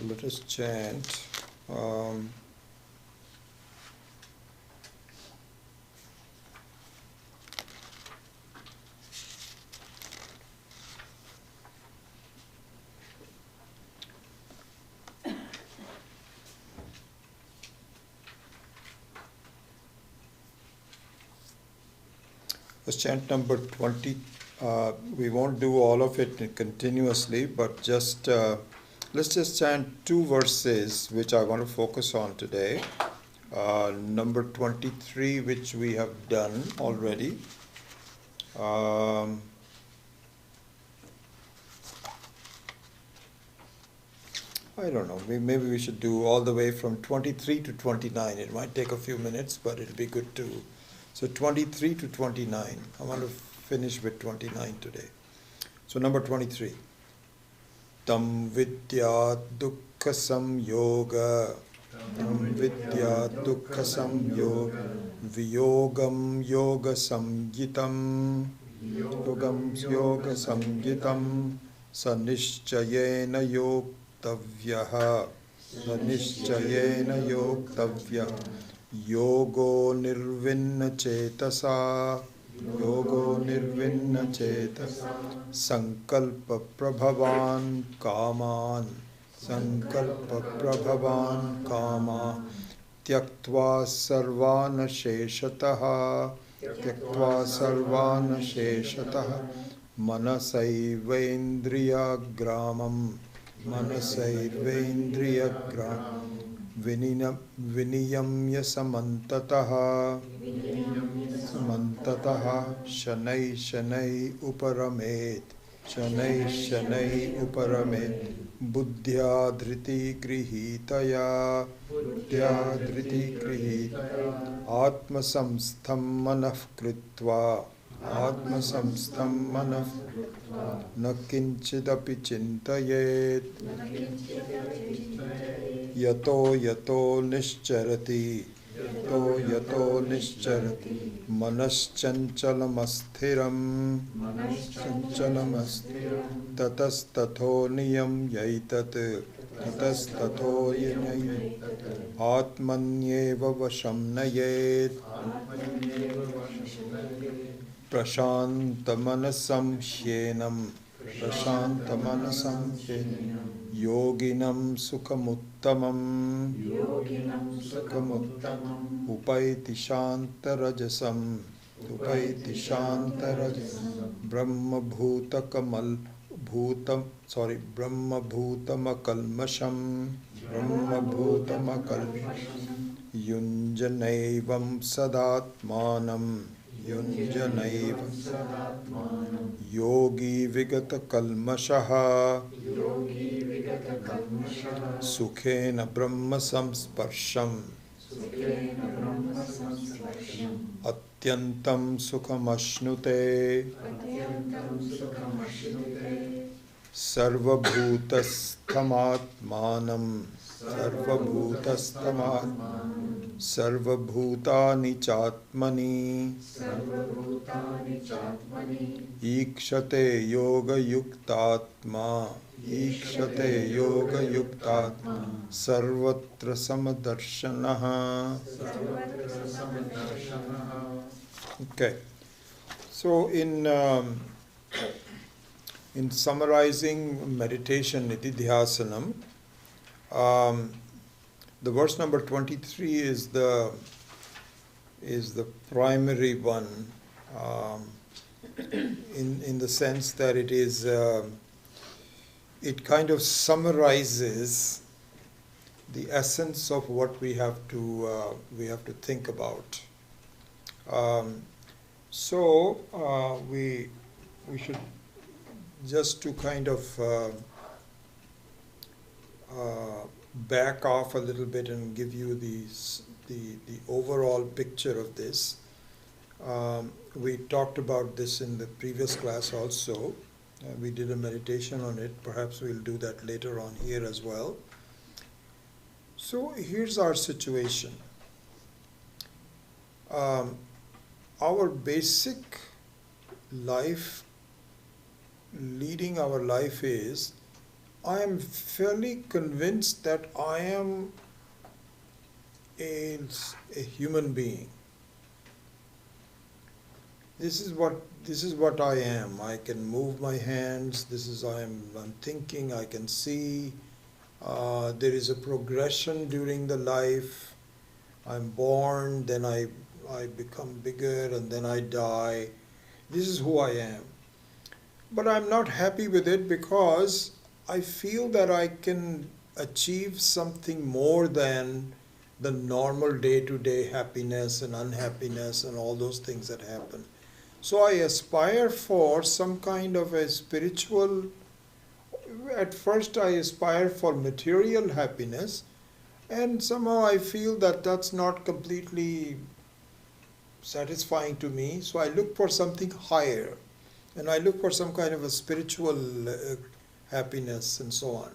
let us chant. Let's chant number 20. We won't do all of it continuously, but just let's just chant two verses which I want to focus on today. Number 23, which we have done already. I don't know, maybe we should do all the way from 23 to 29. It might take a few minutes, but it'll be good to. So 23 to 29. I want to finish with 29 today. So number 23. Tam vidya dukkha samyoga. Tam vidya dukkha samyoga. Viyogam yoga samgitam. Yogam yoga samgitam. Sanishchayena yoktavyaha. Sanishchayena yoktavyaha. Yogo nirvinna chetasa. Yogo nirvinna chetasa. Sankalpa prabhavan kaman. Sankalpa prabhavan kama. Tyaktva sarvana sheshataha. Tyaktva sarvana sheshataha. Manasaivendriya gramam. Manasaivendriya gramam. Viniyamya samantataha. Samantataha. Shanai shanai uparamet. Shanai shanai uparamet. Buddhya dhriti grihitaya. Buddhya dhriti grihitaya. Atma samstham manah kritva. Atma samstham manah kritva. Na kinchidapi chintayet. Yato yato nischarati. Yato yato nischarati. Manaschanchalamassthiram. Manaschanchalamassthiram. Tatastatho niyam yaitat. Tatastatho yaitat. Atmanyeva vasham nayet. Prashantamanasam hyenam. Prashantamanasam hyenam. Yoginam sukhamuttamam. Yoginam sukhamuttamam. Upaiti shantarajasam. Upaiti shantarajasam. Brahma bhuta kamal bhutam. Brahma bhutamakalmasham. Brahma bhutamakalmasham. Yunjanaivam sadatmanam. Yunjanaivam sadatmanam. Yogi vigata kalmashaha. Yogi vigata kalmashaha. Sukhena brahma samsparsham. Sukhena brahma samsparsham. Atyantam sukhamashnute. Atyantam sukhamashnute. Sarvabhutasthamaatmanam. Sarvabhutasthamaatmanam. Sarvabhutani chatmani. Sarvabhutani chatmani. Ikshate yoga yuktatma. Ikshate yoga yuktatma. Sarvatra samadarshanaha. Sarvatra samadarshanaha. Okay. So in summarizing meditation nididhyasanam, the verse number 23 is the primary one, in the sense that it is it kind of summarizes the essence of what we have to think about. So we should just to kind of back off a little bit and give you the overall picture of this. We talked about this in the previous class also. We did a meditation on it. Perhaps we'll do that later on here as well. So here's our situation. Our basic life, leading our life is I am fairly convinced that I am a human being. This is what I am. I can move my hands. I'm thinking. I can see. There is a progression during the life. I'm born, then I become bigger, and then I die. This is who I am. But I'm not happy with it because I feel that I can achieve something more than the normal day-to-day happiness and unhappiness and all those things that happen. So I aspire for some kind of a spiritual, at first I aspire for material happiness, and somehow I feel that that's not completely satisfying to me. So I look for something higher, and I look for some kind of a spiritual happiness and so on.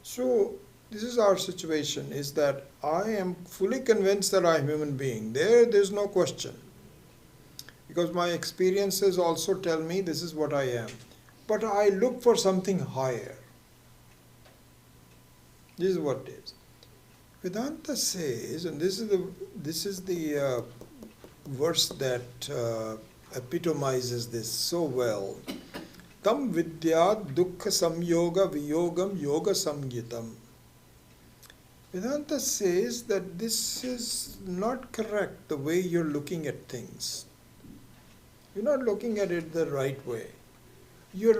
So this is our situation, is that I am fully convinced that I am a human being. There's no question. Because my experiences also tell me this is what I am. But I look for something higher. This is what it is. Vedanta says, and this is the verse that epitomizes this so well. Tam vidyat dukkha samyoga viyogam yoga samgitam. Vedanta says that this is not correct, the way you're looking at things. You're not looking at it the right way. You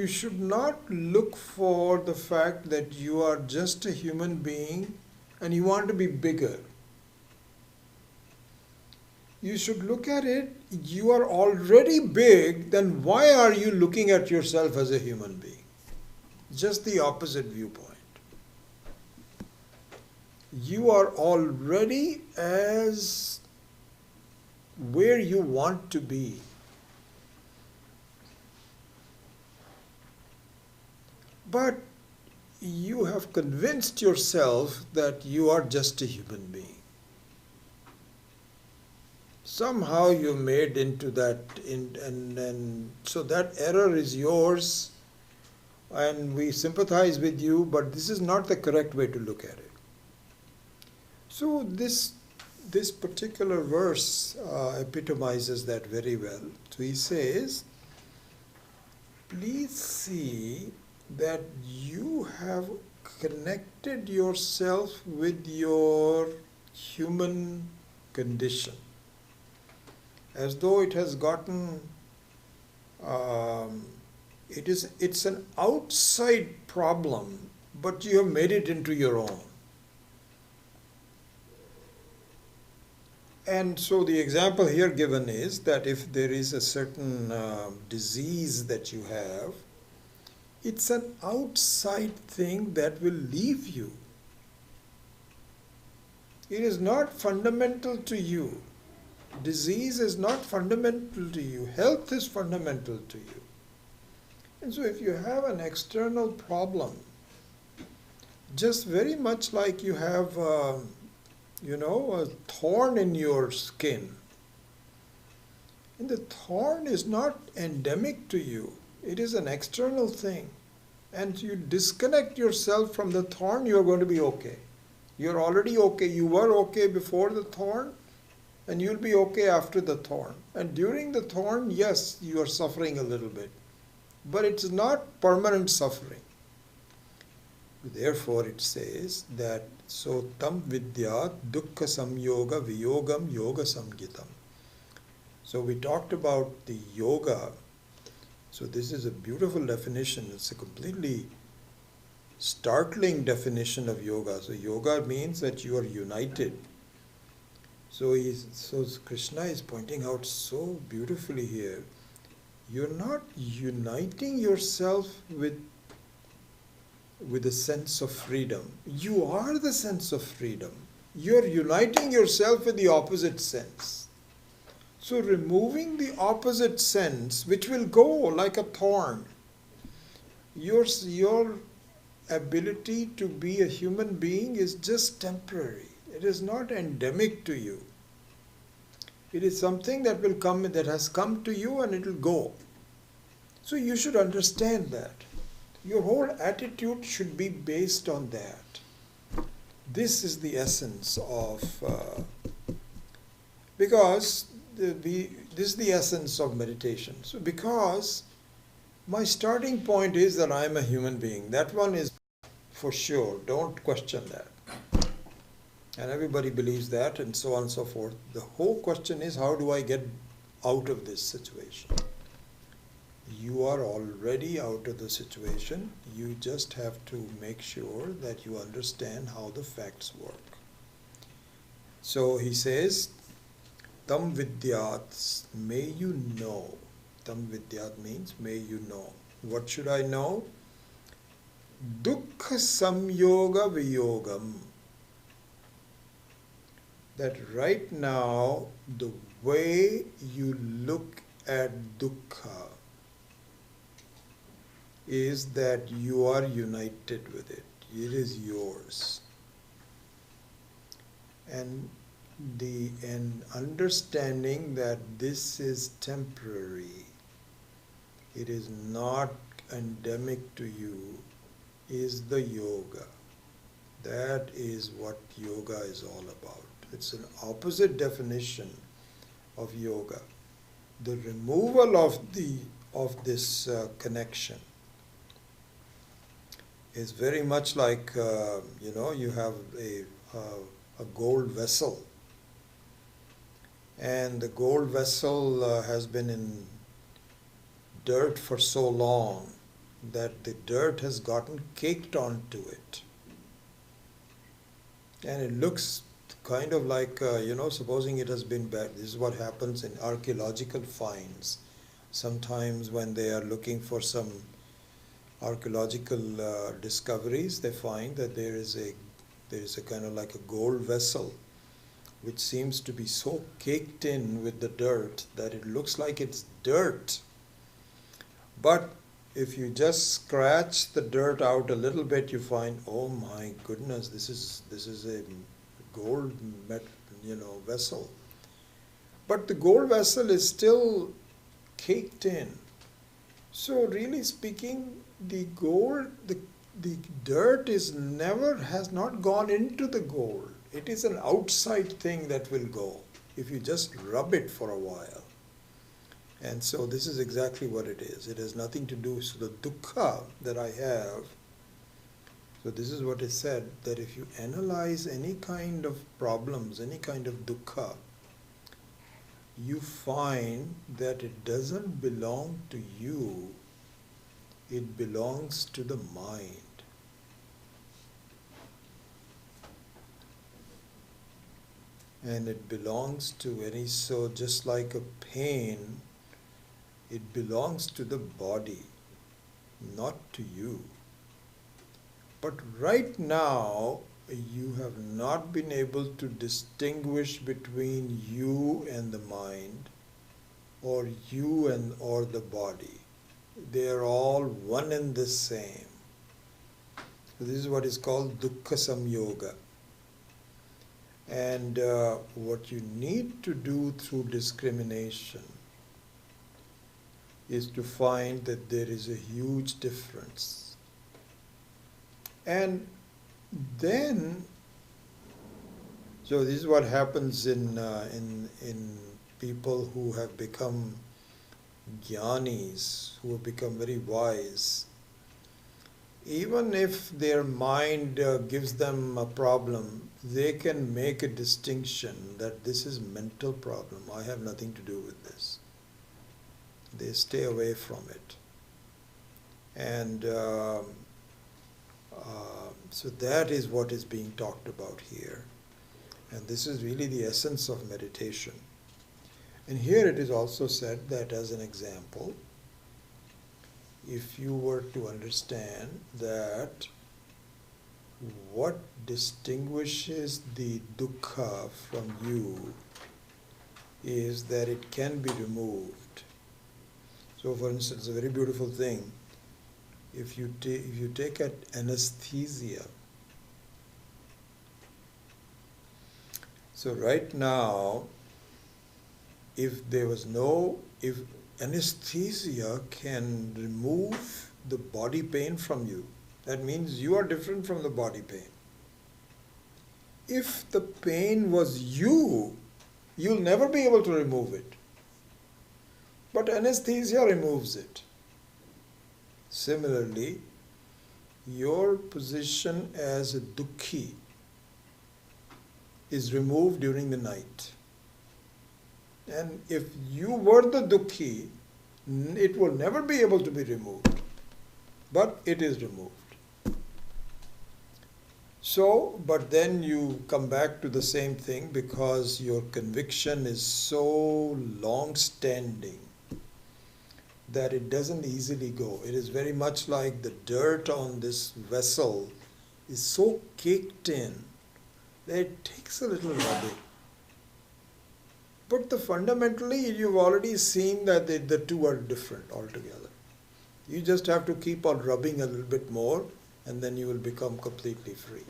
should not look for the fact that you are just a human being and you want to be bigger. You should look at it, you are already big, then why are you looking at yourself as a human being? Just the opposite viewpoint. You are already as where you want to be. But you have convinced yourself that you are just a human being. Somehow you made into that, and so that error is yours, and we sympathize with you, but this is not the correct way to look at it. So this particular verse epitomizes that very well. So he says, please see that you have connected yourself with your human condition, as though it has gotten, it's an outside problem, but you have made it into your own. And so the example here given is that if there is a certain disease that you have, it's an outside thing that will leave you. It is not fundamental to you. Disease is not fundamental to you. Health is fundamental to you. And so if you have an external problem, just very much like you have a thorn in your skin, and the thorn is not endemic to you. It is an external thing. And you disconnect yourself from the thorn, you're going to be okay. You're already okay. You were okay before the thorn, and you'll be okay after the thorn. And during the thorn, yes, you are suffering a little bit. But it's not permanent suffering. Therefore, it says that, so tam vidyat dukkha samyoga viyogam yoga samgitam. So we talked about the yoga. So this is a beautiful definition. It's a completely startling definition of yoga. So yoga means that you are united. So Krishna is pointing out so beautifully here, you're not uniting yourself with a sense of freedom. You are the sense of freedom. You're uniting yourself with the opposite sense. So removing the opposite sense, which will go like a thorn, your ability to be a human being is just temporary. It is not endemic to you. It is something that will come, that has come to you, and it will go. So you should understand that. Your whole attitude should be based on that. This is the essence of, because this is the essence of meditation. So because my starting point is that I am a human being, that one is for sure, don't question that. And everybody believes that, and so on and so forth. The whole question is, how do I get out of this situation? You are already out of the situation. You just have to make sure that you understand how the facts work. So he says, Tam vidyat, may you know. Tam vidyat means may you know. What should I know? Dukkha samyoga viyogam. That right now, the way you look at dukkha is that you are united with it. It is yours. And understanding that this is temporary, it is not endemic to you, is the yoga. That is what yoga is all about. It's an opposite definition of yoga. The removal of this connection is very much like you have a gold vessel, and the gold vessel has been in dirt for so long that the dirt has gotten caked onto it, and it looks kind of like supposing it has been bad. This is what happens in archaeological finds. Sometimes when they are looking for some archaeological discoveries, they find that there is a kind of like a gold vessel which seems to be so caked in with the dirt that it looks like it's dirt. But if you just scratch the dirt out a little bit, you find, oh my goodness, this is a gold vessel. But the gold vessel is still caked in. So really speaking, the dirt has not gone into the gold. It is an outside thing that will go if you just rub it for a while. And so this is exactly what it is. It has nothing to do with the dukkha that I have. So this is what is said, that if you analyze any kind of problems, any kind of dukkha, you find that it doesn't belong to you, it belongs to the mind. And it belongs to so just like a pain, it belongs to the body, not to you. But right now, you have not been able to distinguish between you and the mind, or you or the body. They are all one and the same. So this is what is called dukkha samyoga. And what you need to do through discrimination is to find that there is a huge difference. And then, so this is what happens in people who have become jnanis, who have become very wise. Even if their mind gives them a problem, they can make a distinction that this is mental problem. I have nothing to do with this. They stay away from it. And so that is what is being talked about here. And this is really the essence of meditation. And here it is also said that, as an example, if you were to understand that what distinguishes the dukkha from you is that it can be removed. So for instance, a very beautiful thing, if you take an anesthesia, so right now, if anesthesia can remove the body pain from you. That means you are different from the body pain. If the pain was you, you'll never be able to remove it. But anesthesia removes it. Similarly, your position as a dukkhi is removed during the night. And if you were the dukkhi, it will never be able to be removed. But it is removed. So, but then you come back to the same thing because your conviction is so long-standing that it doesn't easily go. It is very much like the dirt on this vessel is so caked in that it takes a little rubbing. But fundamentally, you've already seen that the two are different altogether. You just have to keep on rubbing a little bit more, and then you will become completely free.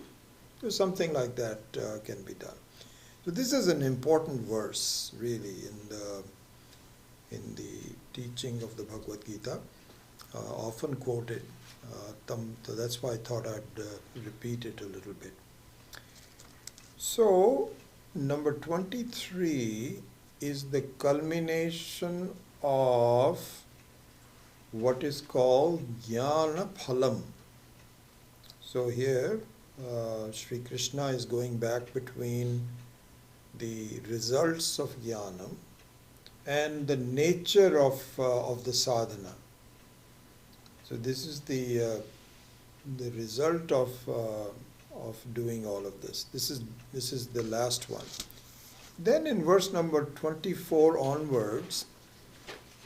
So something like that can be done. So this is an important verse, really, in the teaching of the Bhagavad Gita, often quoted. So that's why I thought I'd repeat it a little bit. So, number 23 is the culmination of what is called Jnana Phalam. So here, Sri Krishna is going back between the results of Jnanam and the nature of the sadhana. So this is the result of doing all of this. This is the last one. Then in verse number 24 onwards,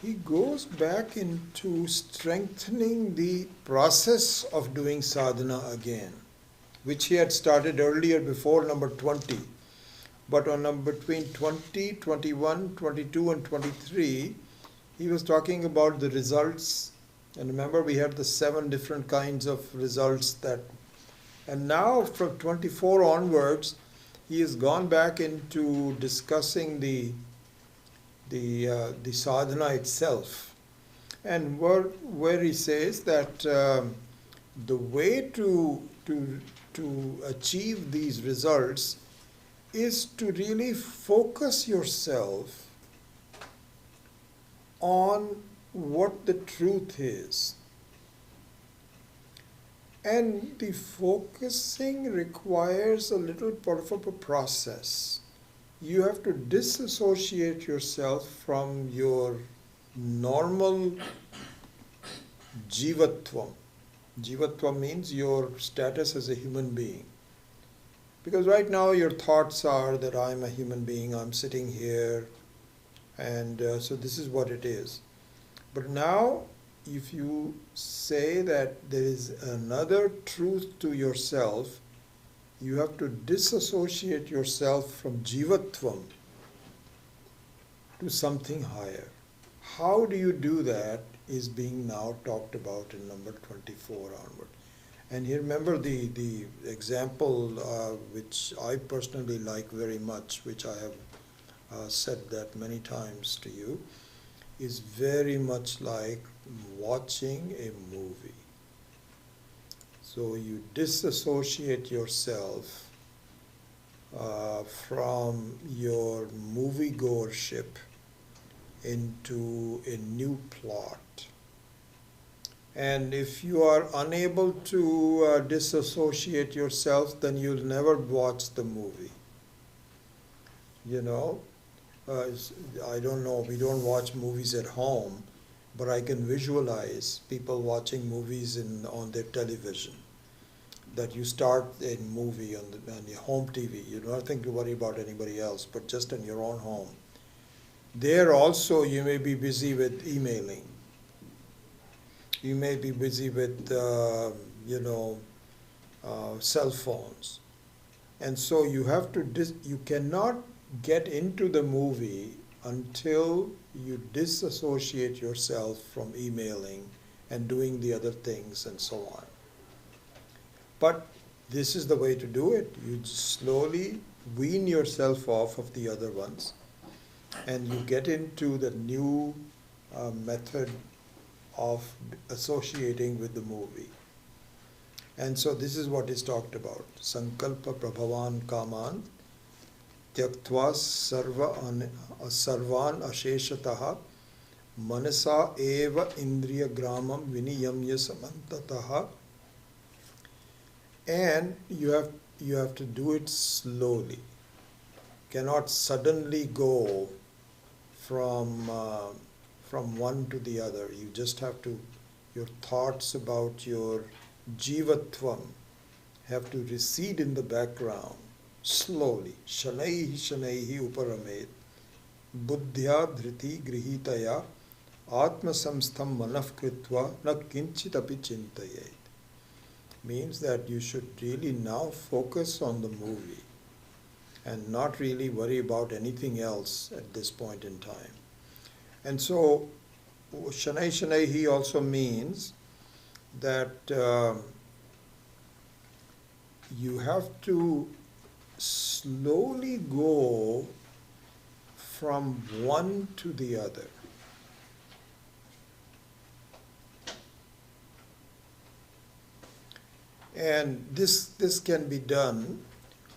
he goes back into strengthening the process of doing sadhana again, which he had started earlier before number 20. But on between 20, 21, 22 and 23, he was talking about the results. And remember, we had the 7 different kinds of results that. And now from 24 onwards, he has gone back into discussing the sadhana itself. And where he says that the way to achieve these results is to really focus yourself on what the truth is. And the focusing requires a little bit of a process. You have to disassociate yourself from your normal jivatvam. Jivatvam means your status as a human being. Because right now your thoughts are that I'm a human being, I'm sitting here, and so this is what it is. But now, if you say that there is another truth to yourself, you have to disassociate yourself from jivatvam to something higher. How do you do that is being now talked about in number 24 onward. And here remember the example which I personally like very much, which I have said that many times to you, is very much like watching a movie. So you disassociate yourself from your moviegoership into a new plot. And if you are unable to disassociate yourself, then you'll never watch the movie. You know, I don't know, we don't watch movies at home, but I can visualize people watching movies on their television. That you start a movie on your home TV, you don't have to worry about anybody else, but just in your own home. There also you may be busy with emailing. You may be busy with, cell phones. And so you have to, you cannot get into the movie until you disassociate yourself from emailing and doing the other things and so on. But this is the way to do it. You slowly wean yourself off of the other ones, and you get into the new method of associating with the movie. And so this is what is talked about. Sankalpa prabhavan kaman tyaktva sarvan asheshataha manasa eva indriya gramam viniyamya samantataha. And you have to do it slowly. Cannot suddenly go from one to the other. You just have to, your thoughts about your jivatvam have to recede in the background slowly. Shanaihi shanaihi uparamet buddhya dhriti grihitaya atma samstham manaf kritva na kinchit api chintayet. Means that you should really now focus on the movie and not really worry about anything else at this point in time. And so Shanai Shanaihi also means that you have to slowly go from one to the other. And this can be done.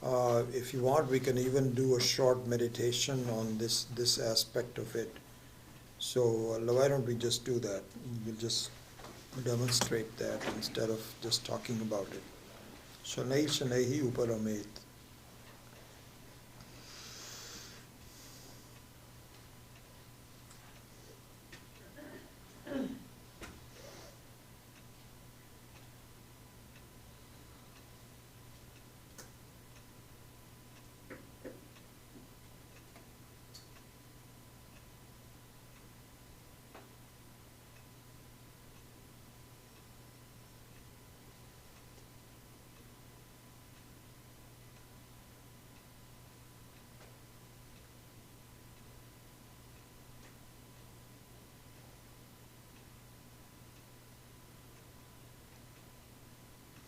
If you want, we can even do a short meditation on this aspect of it. So why don't we just do that? We'll just demonstrate that instead of just talking about it. Shanai Shanaihi Uparamet.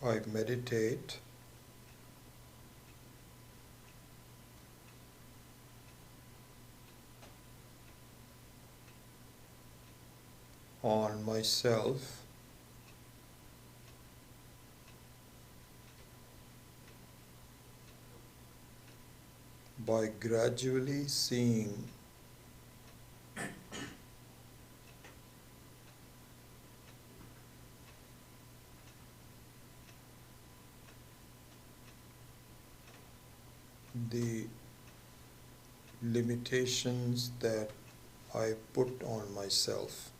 I meditate on myself by gradually seeing the limitations that I put on myself.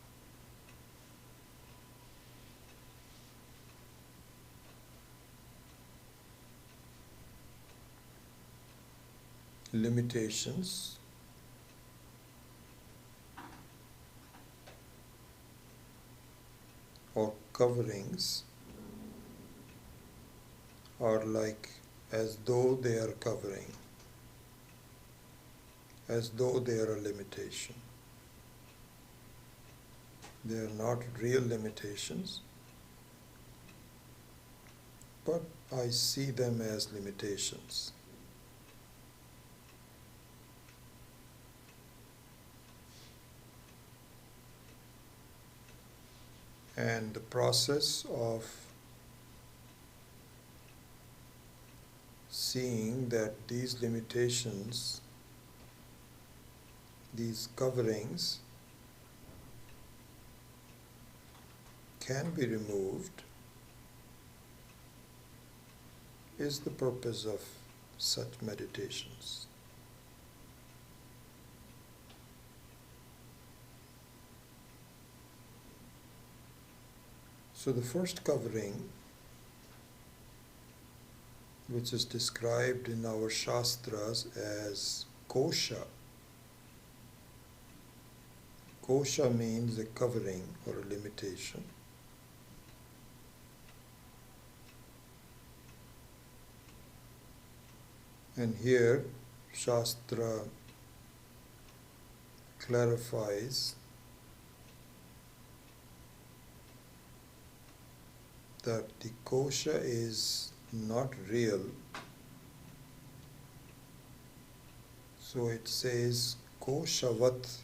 Limitations or coverings are like as though they are covering, as though they are a limitation. They are not real limitations, but I see them as limitations. And the process of seeing that these limitations, these coverings, can be removed is the purpose of such meditations. So the first covering, which is described in our Shastras as kosha. Kosha means a covering or a limitation. And here Shastra clarifies that the kosha is not real. So it says koshavat.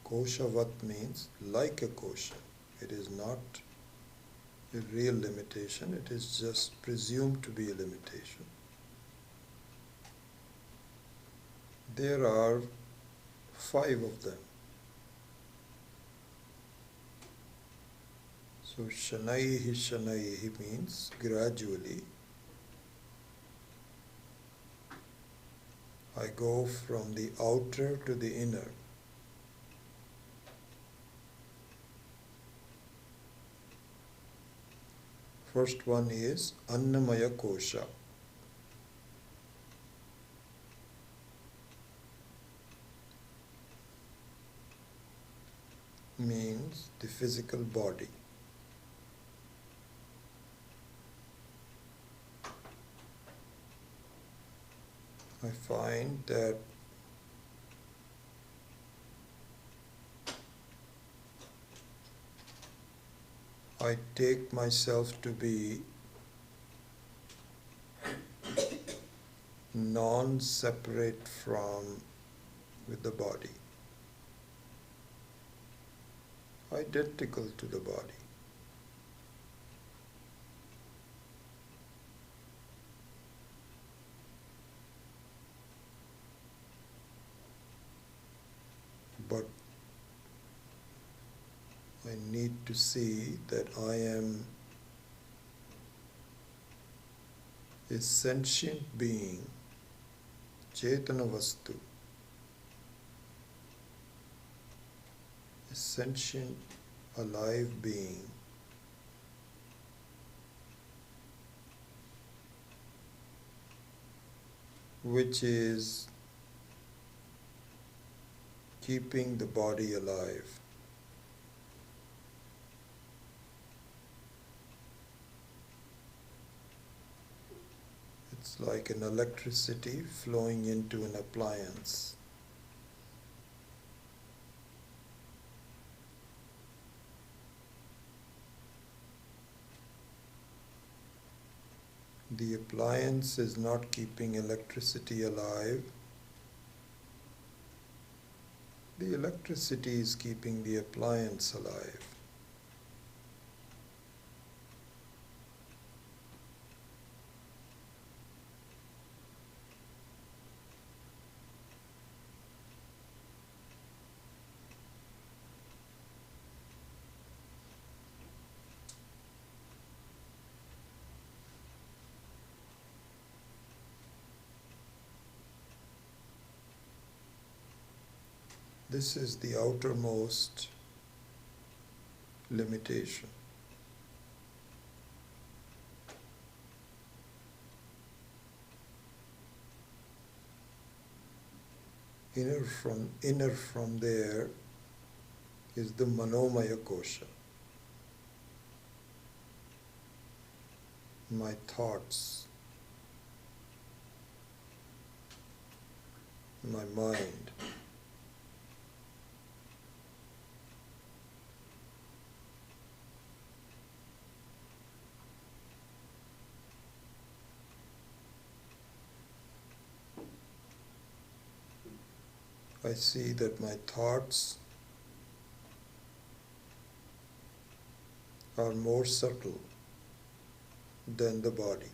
Koshavat means like a kosha. It is not a real limitation, it is just presumed to be a limitation. There are 5 of them. So shanaihi means gradually. I go from the outer to the inner. First one is Annamaya Kosha. Means the physical body. I find that I take myself to be non-separate from with the body, identical to the body. But I need to see that I am a sentient being, Chetana Vastu, a sentient, alive being, which is keeping the body alive. It's like an electricity flowing into an appliance. The appliance is not keeping electricity alive. The electricity is keeping the appliance alive. This is the outermost limitation. Inner from there is the Manomaya Kosha. My thoughts, my mind. I see that my thoughts are more subtle than the body.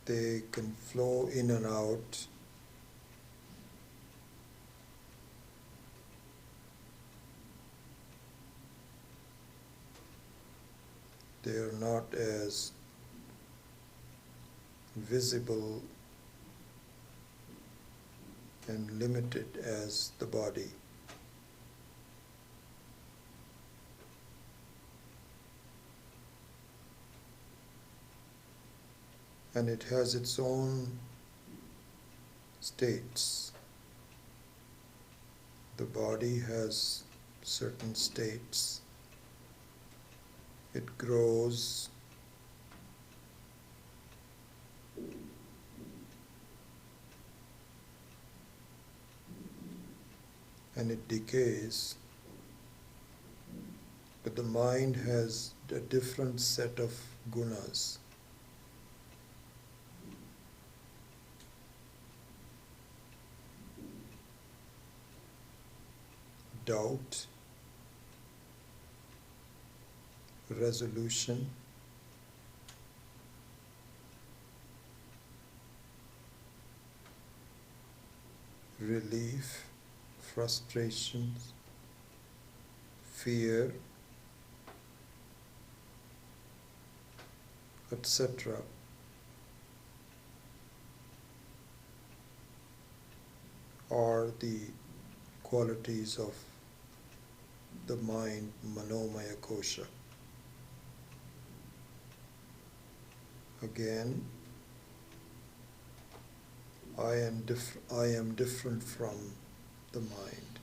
They can flow in and out. They are not as visible and limited as the body. And it has its own states. The body has certain states. It grows, and it decays, but the mind has a different set of gunas. doubt, resolution, relief, frustrations, fear, etc. are the qualities of the mind, Manomaya Kosha. Again, I am different from the mind.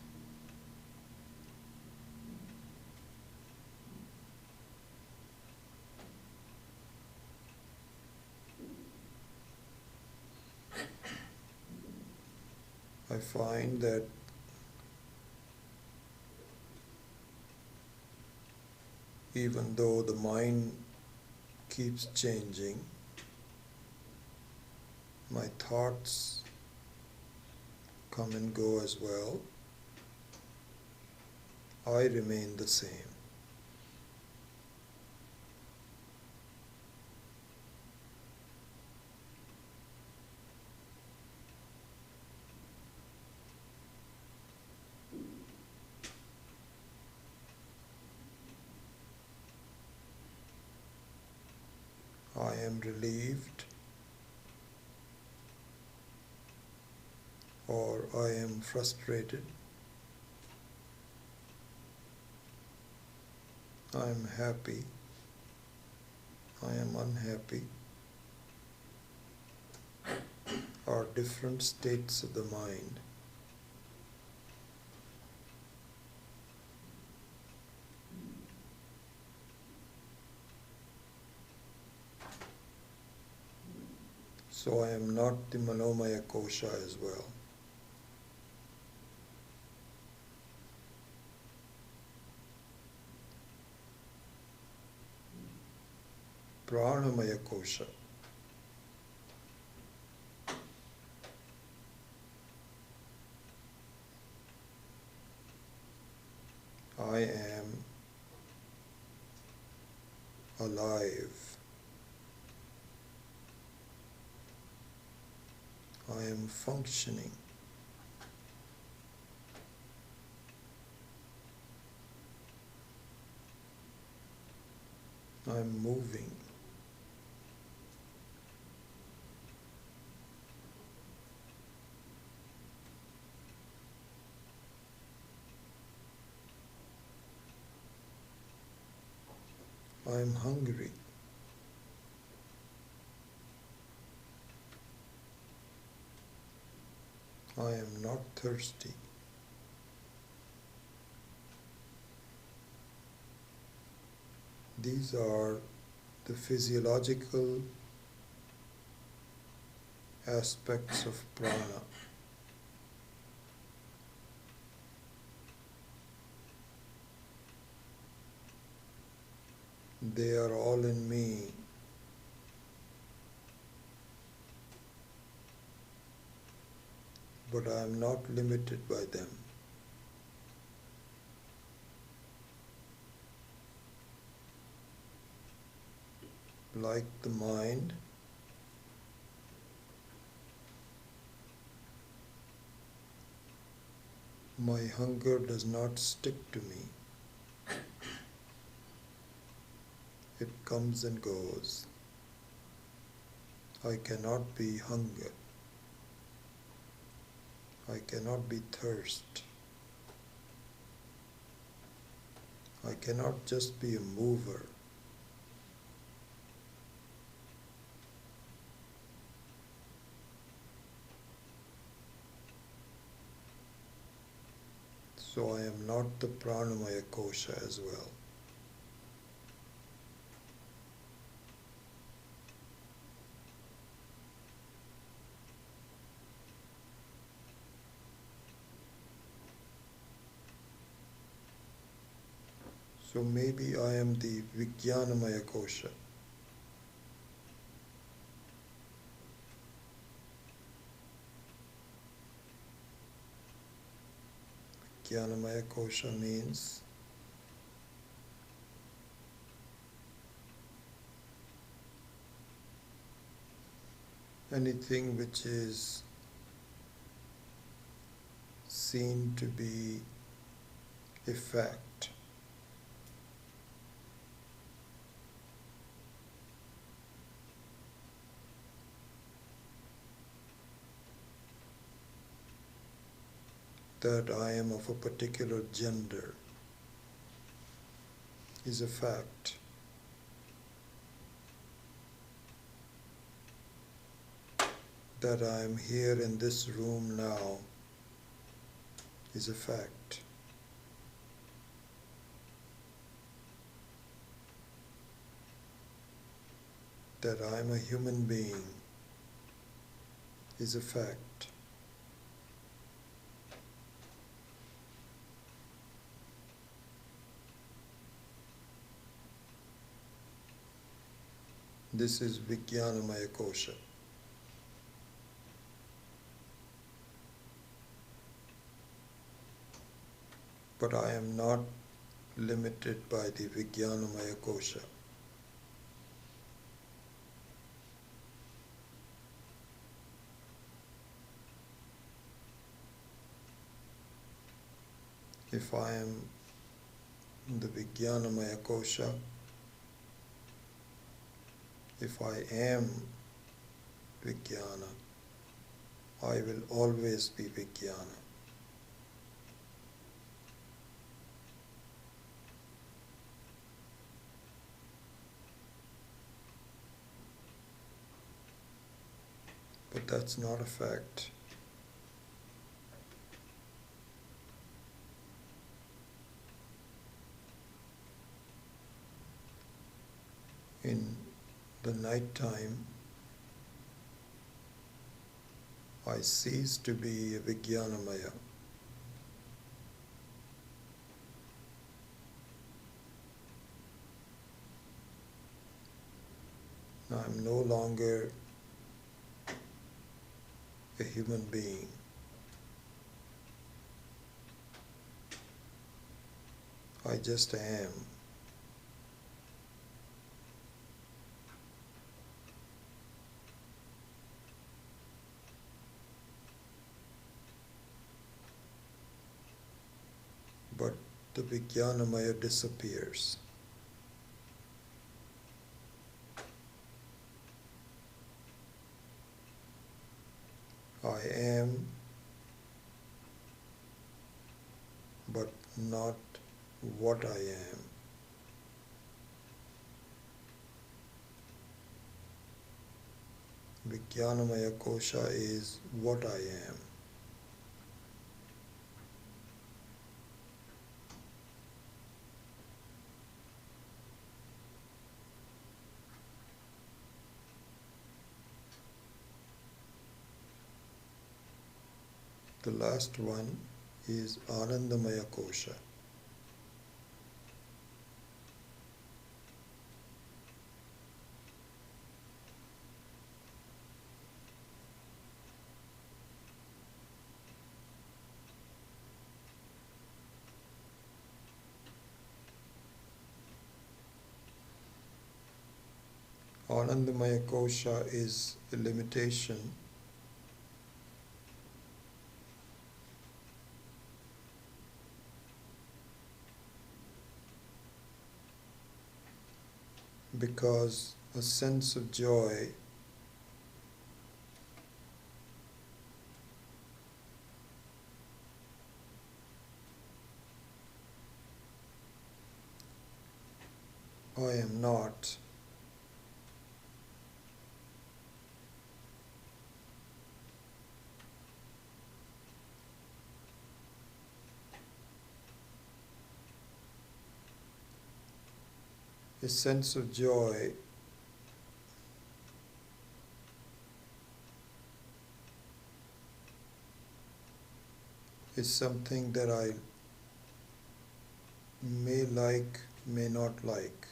I find that even though the mind keeps changing, my thoughts come and go as well, I remain the same. I am relieved or I am frustrated. I am happy. I am unhappy. Are different states of the mind. So I am not the Manomaya Kosha as well. Pranamaya Kosha. I am alive. I am functioning. I am moving. I am hungry. I am not thirsty. These are the physiological aspects of prana. They are all in me. But I am not limited by them. Like the mind, my hunger does not stick to me. It comes and goes. I cannot be hunger. I cannot be thirst. I cannot just be a mover. So I am not the Pranamaya Kosha as well. So maybe I am the Vijnanamaya Kosha. Vijnanamaya Kosha means anything which is seen to be a fact. That I am of a particular gender is a fact. That I am here in this room now is a fact. That I am a human being is a fact. This is Vijnanamaya Kosha. But I am not limited by the Vijnanamaya Kosha. If I am the Vijnanamaya Kosha, if I am Vijnana, I will always be Vijnana. But that's not a fact. In the night time, I cease to be a Vijnanamaya. I am no longer a human being. I just am. But the Vijnanamaya disappears. I am, but not what I am. Vijnanamaya Kosha is what I am. The last one is Anandamaya Kosha. Anandamaya Kosha is a limitation because a sense of joy I am not. A sense of joy is something that I may like, may not like.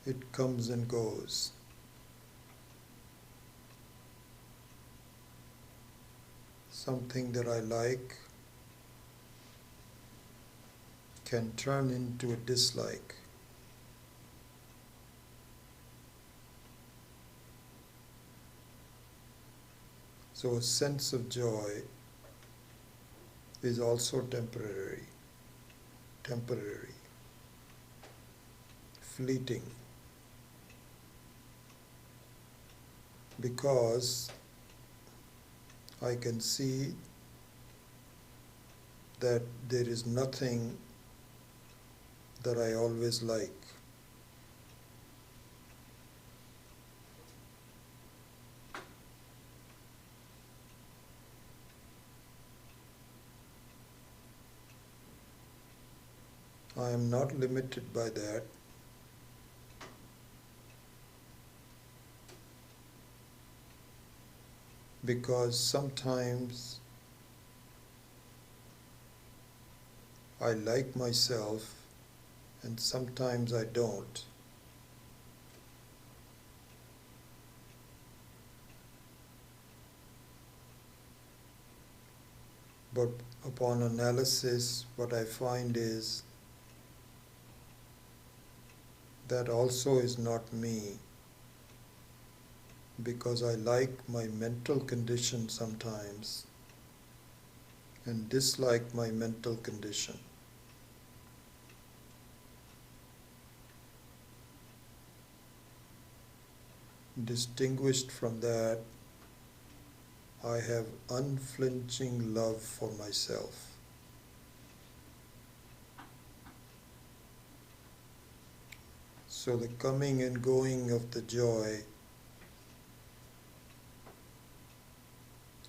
It comes and goes. Something that I like can turn into a dislike. So a sense of joy is also temporary, fleeting, because I can see that there is nothing that I always like. I am not limited by that, because sometimes I like myself and sometimes I don't. But upon analysis, what I find is that also is not me, because I like my mental condition sometimes and dislike my mental condition. Distinguished from that, I have unflinching love for myself. So the coming and going of the joy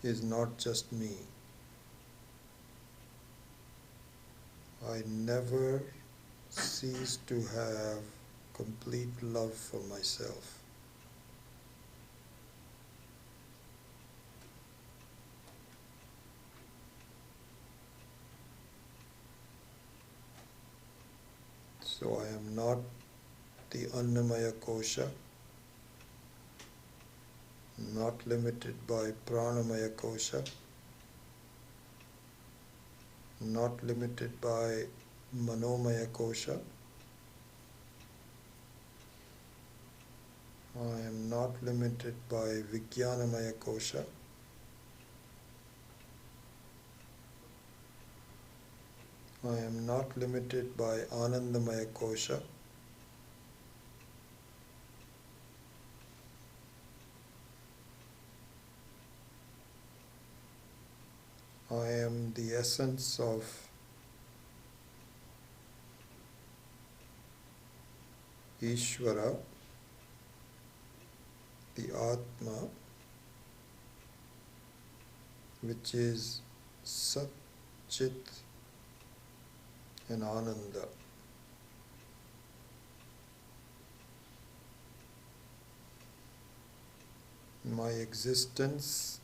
is not just me. I never cease to have complete love for myself. So I am not the Annamaya Kosha, not limited by Pranamaya Kosha, not limited by Manomaya Kosha. I am not limited by Vijnanamaya Kosha. I am not limited by Anandamaya Kosha. I am the essence of Ishvara, the Atma, which is Sat, Chit and Ananda. My existence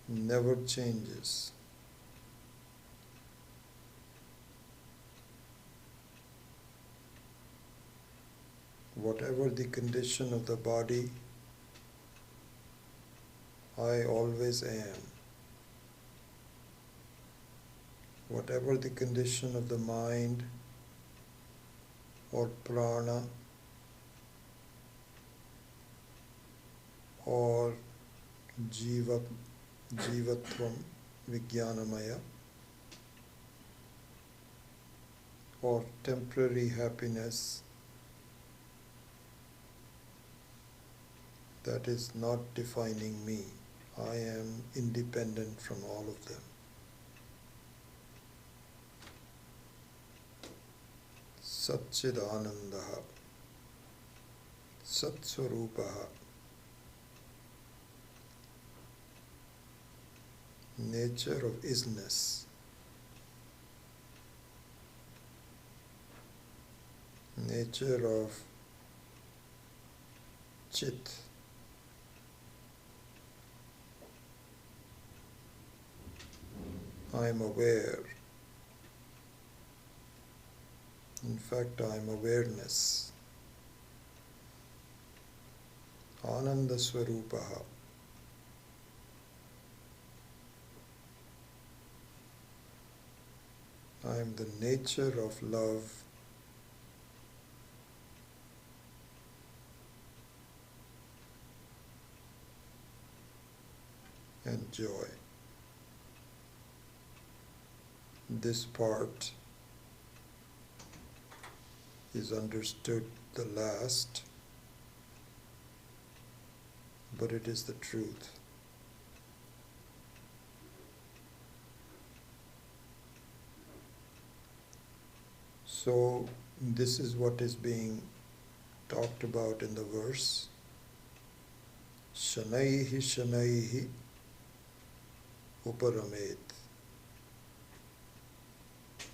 never changes. Whatever the condition of the body, I always am. Whatever the condition of the mind or prana or jivatvam, vijnanamaya, or temporary happiness, that is not defining me. I am independent from all of them. Satchidanandaha, Satsvarupaha, nature of isness, nature of Chit, I am aware. In fact, I am awareness. Ananda Swarupaha. I am the nature of love and joy. This part is understood the last, but it is the truth. So this is what is being talked about in the verse. Shanaihi shanaihi uparamet.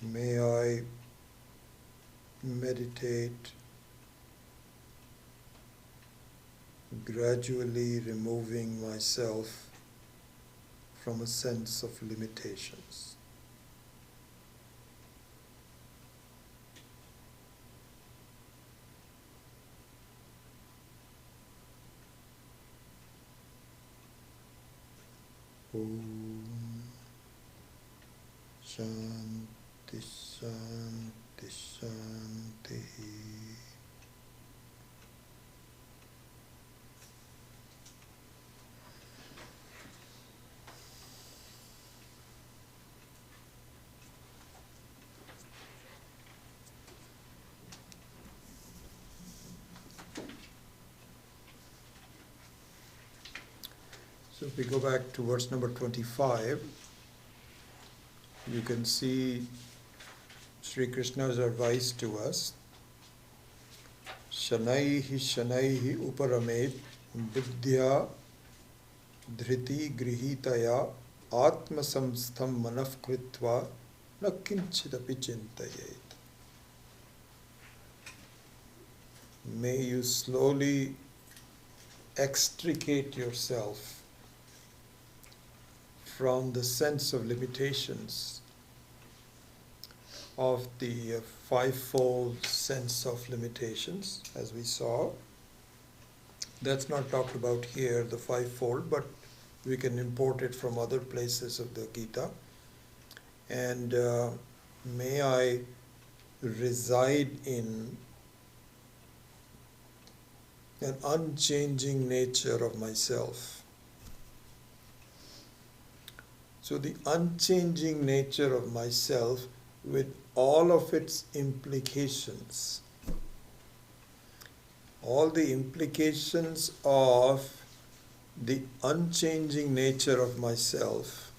May I meditate, gradually removing myself from a sense of limitations. Om Shanti Shanti Shanti. So if we go back to verse number 25, you can see Sri Krishna's advice to us. Shanaihi shanaihi uparamet buddhya dhriti grihitaya atma samstham manaf kritva na kinchidapi chintayet. May you slowly extricate yourself from the sense of limitations of the fivefold sense of limitations, as we saw. That's not talked about here, the fivefold, but we can import it from other places of the Gita. And may I reside in an unchanging nature of myself. So the unchanging nature of myself with all of its implications, all the implications of the unchanging nature of myself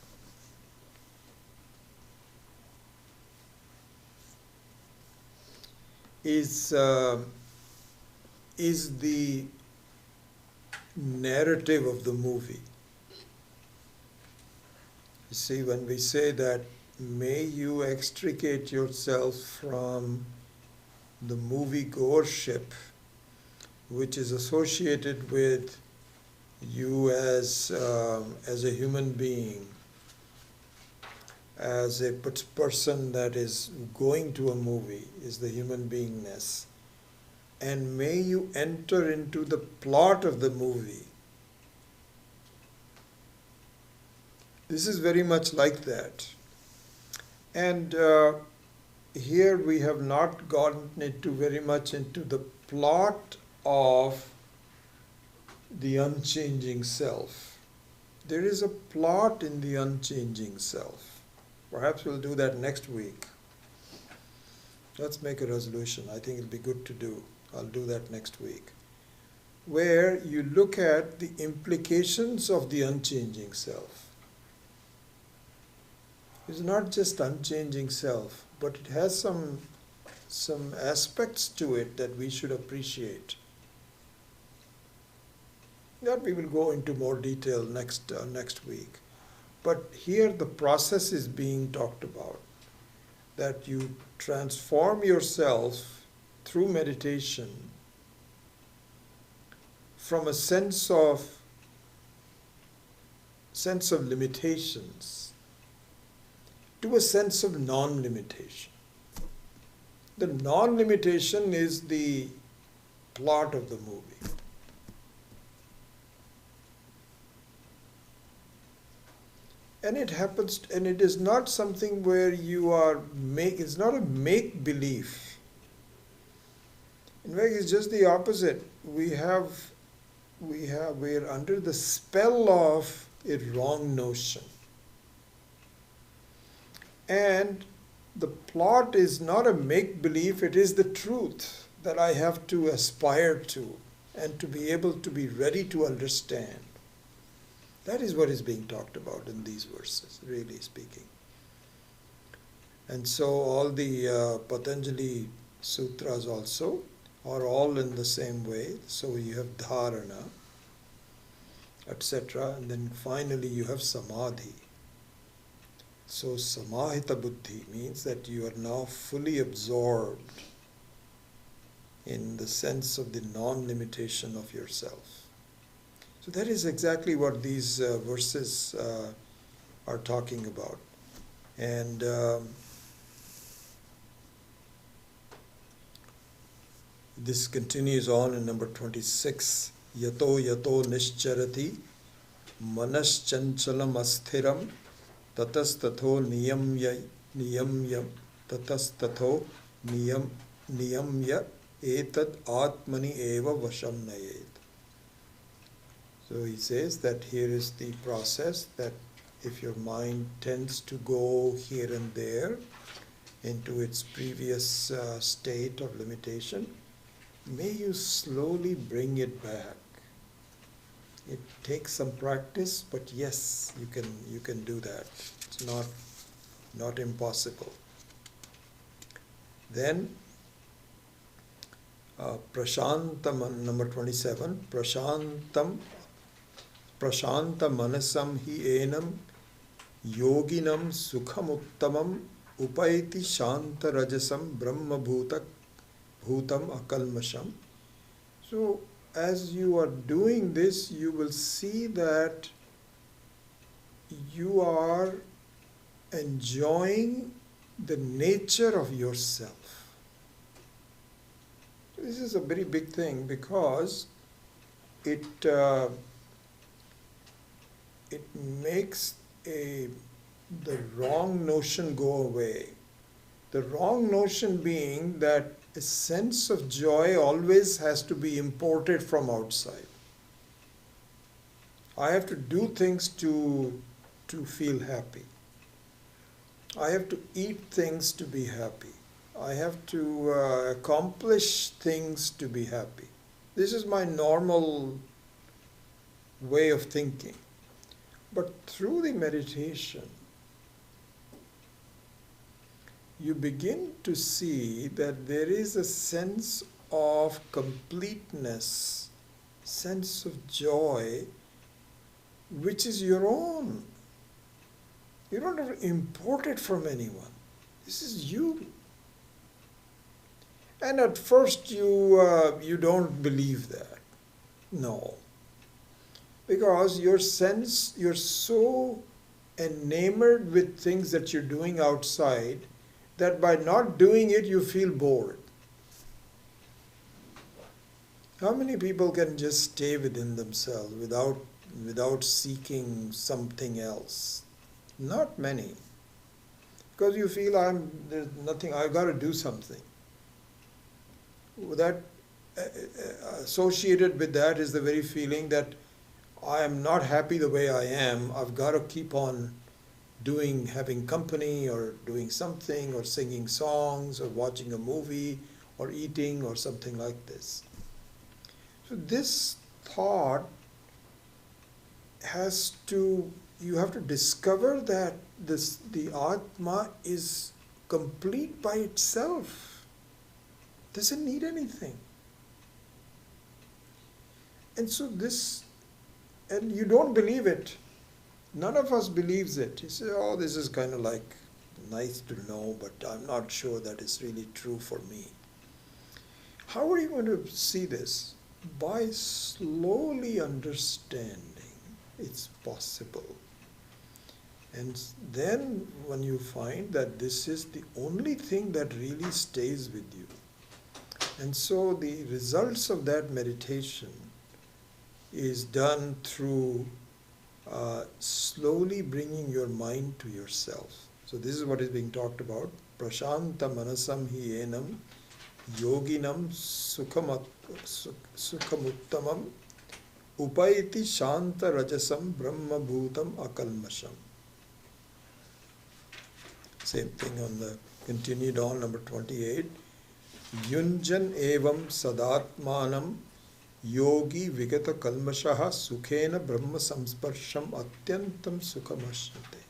is the narrative of the movie. You see, when we say that, may you extricate yourself from the movie-goership which is associated with you as a human being, as a person that is going to a movie, is the human beingness. And may you enter into the plot of the movie. This is very much like that. And here we have not gotten into very much into the plot of the unchanging self. There is a plot in the unchanging self. Perhaps we'll do that next week. Let's make a resolution. I think it'll be good to do. I'll do that next week. Where you look at the implications of the unchanging self. It's not just unchanging self, but it has some aspects to it that we should appreciate. That we will go into more detail next week. But here the process is being talked about, that you transform yourself through meditation from a sense of limitations to a sense of non-limitation. The non-limitation is the plot of the movie. And it happens, and it is not something where you are it's not a make-believe. In fact, it's just the opposite. We're under the spell of a wrong notion. And the plot is not a make-believe, it is the truth that I have to aspire to and to be able to be ready to understand. That is what is being talked about in these verses, really speaking. And so all the Patanjali sutras also are all in the same way. So you have dharana, etc. And then finally you have samadhi. So samahita buddhi means that you are now fully absorbed in the sense of the non-limitation of yourself. So that is exactly what these verses are talking about. And this continues on in number 26. Yato yato nischarati manaschanchalam asthiram tatastatho niyamya tatastatho niyamya etad atmani eva vasham nayet. So he says that here is the process, that if your mind tends to go here and there into its previous state of limitation, may you slowly bring it back. It takes some practice, but yes, you can do that. It's not impossible. Then Prashantam, number 27, Prashanta manasam hi enam yoginam sukhamuttamam upaiti shanta rajasam brahma bhutam akalmasham. So as you are doing this, you will see that you are enjoying the nature of yourself. This is a very big thing, because it makes the wrong notion go away. The wrong notion being that a sense of joy always has to be imported from outside. I have to do things to feel happy. I have to eat things to be happy. I have to accomplish things to be happy. This is my normal way of thinking. But through the meditation, you begin to see that there is a sense of completeness, sense of joy, which is your own. You don't have to import it from anyone. This is you. And at first you don't believe that. No. Because you're so enamored with things that you're doing outside that by not doing it you feel bored. How many people can just stay within themselves without seeking something else? Not many. Because you feel there's nothing, I've got to do something. That associated with that is the very feeling that I am not happy the way I am. I've got to keep on having company or doing something or singing songs or watching a movie or eating or something like this. So this thought you have to discover that the Atma is complete by itself. Doesn't need anything. And so and you don't believe it. None of us believes it. You say, oh, this is kind of like nice to know, but I'm not sure that it's really true for me. How are you going to see this? By slowly understanding it's possible. And then when you find that this is the only thing that really stays with you. And so the results of that meditation is done through slowly bringing your mind to yourself. So this is what is being talked about. Prashanta manasam hi enam yoginam sukhamuttamam upaiti shanta rajasam brahma bhutam akalmasham. Same thing on the continued on number 28. Yunjan evam sadatmanam yogi vigata kalmashaha sukhena brahma samsparsham atyantam sukhamashnate.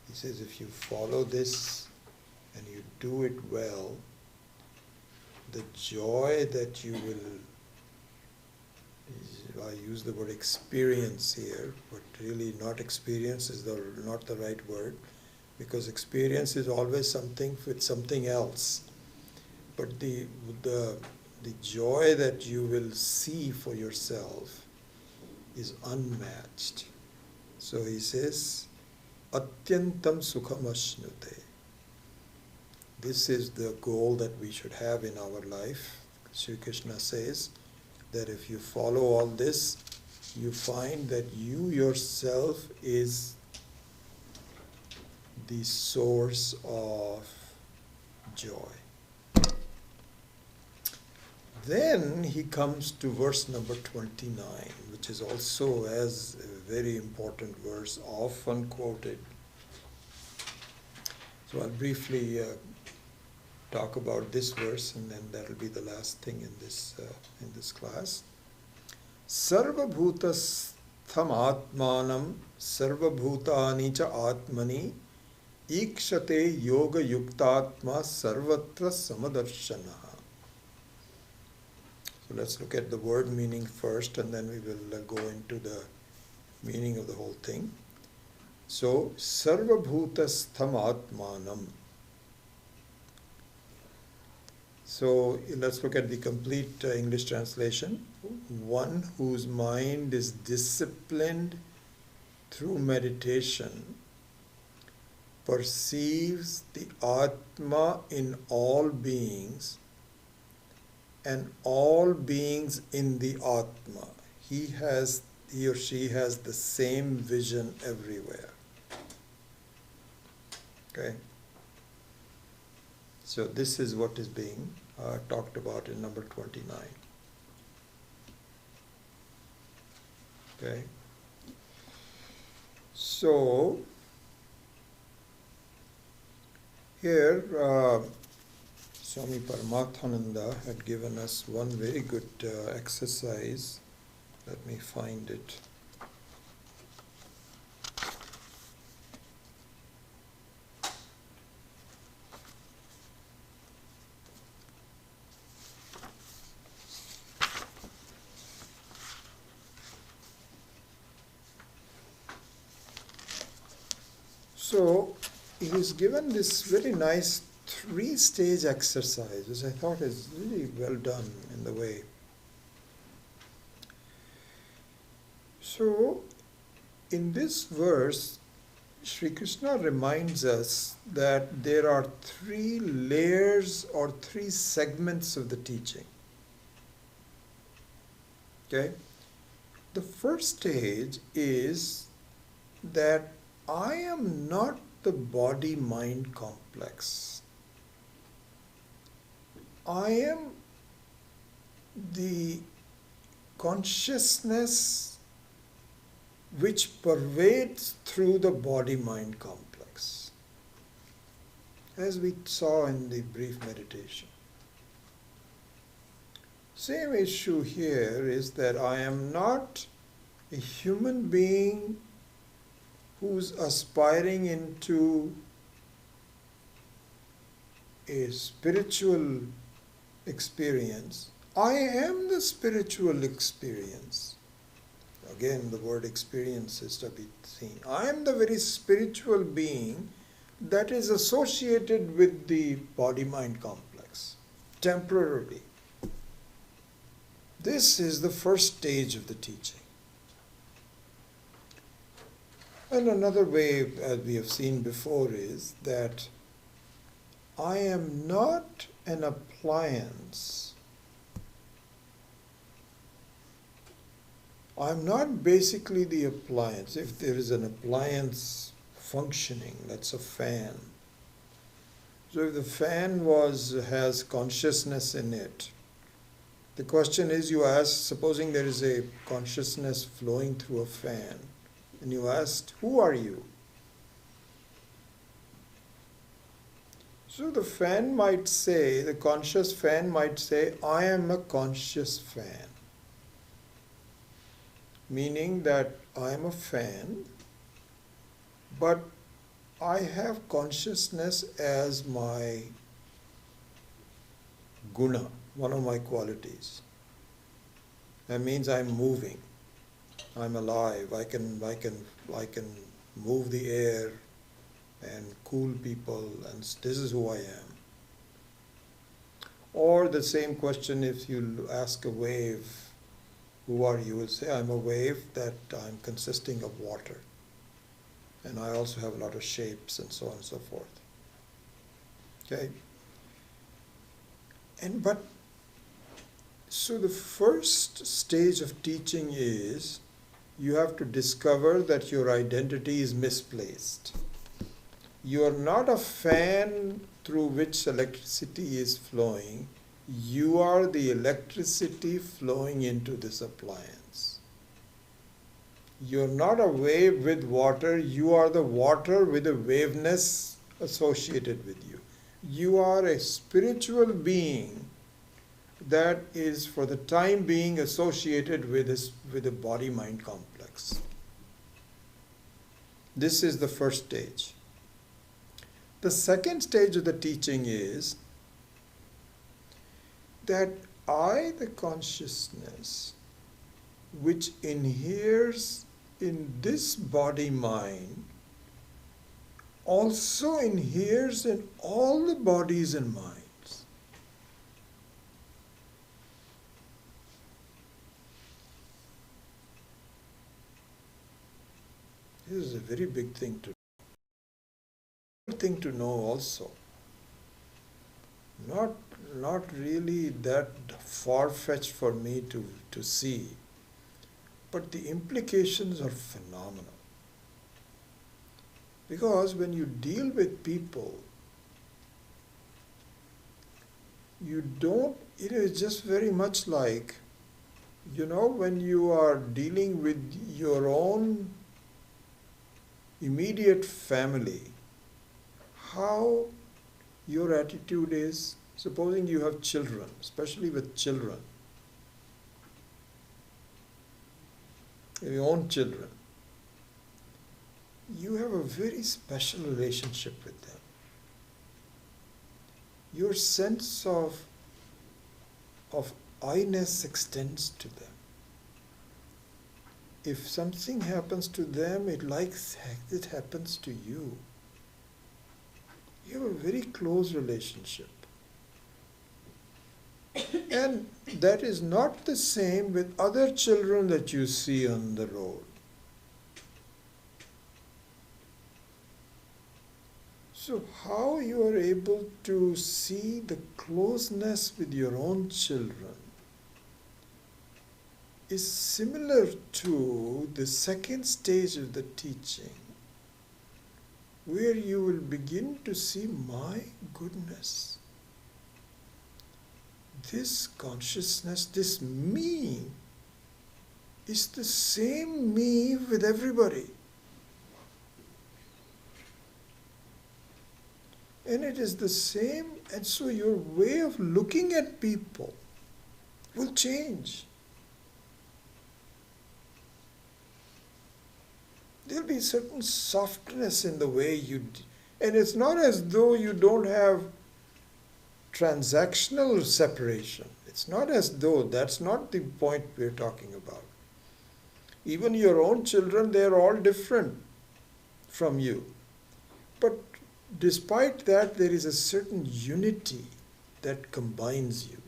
He says if you follow this and you do it well, the joy that you will, I use the word experience here, but really not experience is not the right word, because experience is always something with something else. But the joy that you will see for yourself is unmatched. So he says, Atyantam sukham ashnute. This is the goal that we should have in our life. Sri Krishna says that if you follow all this, you find that you yourself is the source of joy. Then he comes to verse number 29, which is also as a very important verse, often quoted. So I'll briefly talk about this verse, and then that'll be the last thing in this class. Sarva bhutastham atmanam sarva bhutani cha atmani ikshate yoga yuktatma sarvatra samadarshana. So let's look at the word meaning first, and then we will go into the meaning of the whole thing. So, sarva bhutastham atmanam. So let's look at the complete English translation. One whose mind is disciplined through meditation perceives the Atma in all beings and all beings in the Atma. He or she has the same vision everywhere. Okay? So this is what is being talked about in number 29. Okay? So, here Swami Paramathananda had given us one very good exercise. Let me find it. So, he is given this very nice 3-stage exercise, which I thought is really well done in the way. So, in this verse, Sri Krishna reminds us that there are 3 layers or 3 segments of the teaching. Okay? The first stage is that I am not the body-mind complex. I am the consciousness which pervades through the body-mind complex, as we saw in the brief meditation. Same issue here is that I am not a human being who's aspiring into a spiritual experience. I am the spiritual experience. Again, the word experience is to be seen. I am the very spiritual being that is associated with the body-mind complex, temporarily. This is the first stage of the teaching. And another way, as we have seen before, is that I am not an appliance. I'm not basically the appliance. If there is an appliance functioning, that's a fan. So if the fan has consciousness in it, the question is, you ask, supposing there is a consciousness flowing through a fan, and you asked, who are you? So the conscious fan might say, I am a conscious fan. Meaning that I am a fan, but I have consciousness as my guna, one of my qualities. That means I'm moving, I'm alive, I can move the air and cool people, and this is who I am. Or the same question, if you ask a wave, who are you? Will say, I'm a wave that I'm consisting of water. And I also have a lot of shapes and so on and so forth. Okay? So the first stage of teaching is you have to discover that your identity is misplaced. You are not a fan through which electricity is flowing. You are the electricity flowing into this appliance. You're not a wave with water. You are the water with a waveness associated with you. You are a spiritual being that is for the time being associated with a body-mind complex. This is the first stage. The second stage of the teaching is that I, the consciousness, which inheres in this body-mind, also inheres in all the bodies and minds. This is a very big thing to know also. Not really that far-fetched for me to see, but the implications are phenomenal. Because when you deal with people, it's just very much like, when you are dealing with your own immediate family, how your attitude is, supposing you have children, especially with children, your own children, you have a very special relationship with them. Your sense of I-ness extends to them. If something happens to them, it happens to you. You have a very close relationship. And that is not the same with other children that you see on the road. So how you are able to see the closeness with your own children is similar to the second stage of the teaching, where you will begin to see, my goodness, this consciousness, this me, is the same me with everybody. And it is the same, and so your way of looking at people will change. There'll be certain softness in the way and it's not as though you don't have transactional separation. It's not as though, that's not the point we're talking about. Even your own children, they're all different from you. But despite that, there is a certain unity that combines you.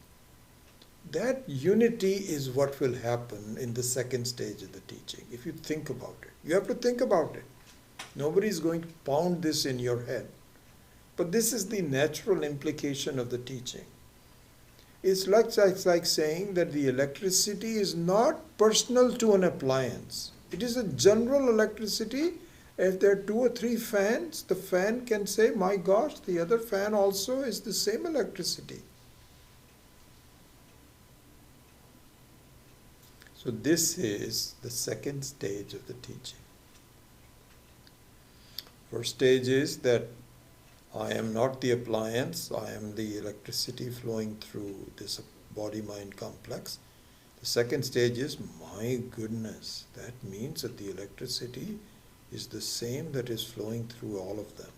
That unity is what will happen in the second stage of the teaching, if you think about it. You have to think about it. Nobody is going to pound this in your head. But this is the natural implication of the teaching. It's like saying that the electricity is not personal to an appliance. It is a general electricity. If there are 2 or 3 fans, the fan can say, my gosh, the other fan also is the same electricity. So this is the second stage of the teaching. First stage is that I am not the appliance, I am the electricity flowing through this body-mind complex. The second stage is, my goodness, that means that the electricity is the same that is flowing through all of them.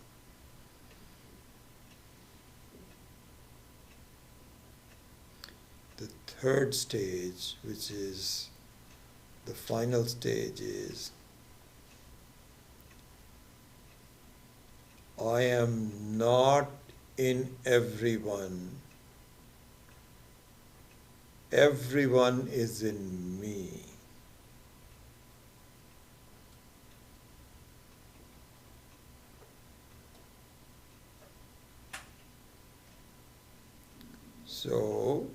The third stage, which is the final stage, is I am not in everyone. Everyone is in me. So,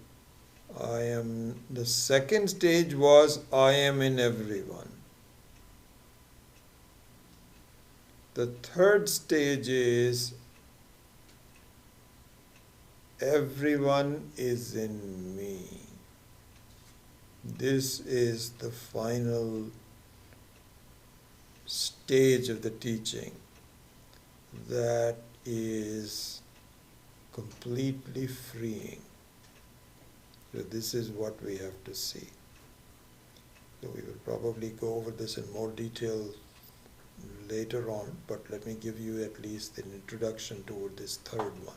the second stage was I am in everyone. The third stage is everyone is in me. This is the final stage of the teaching that is completely freeing. So this is what we have to see. So we will probably go over this in more detail later on, but let me give you at least an introduction toward this third one.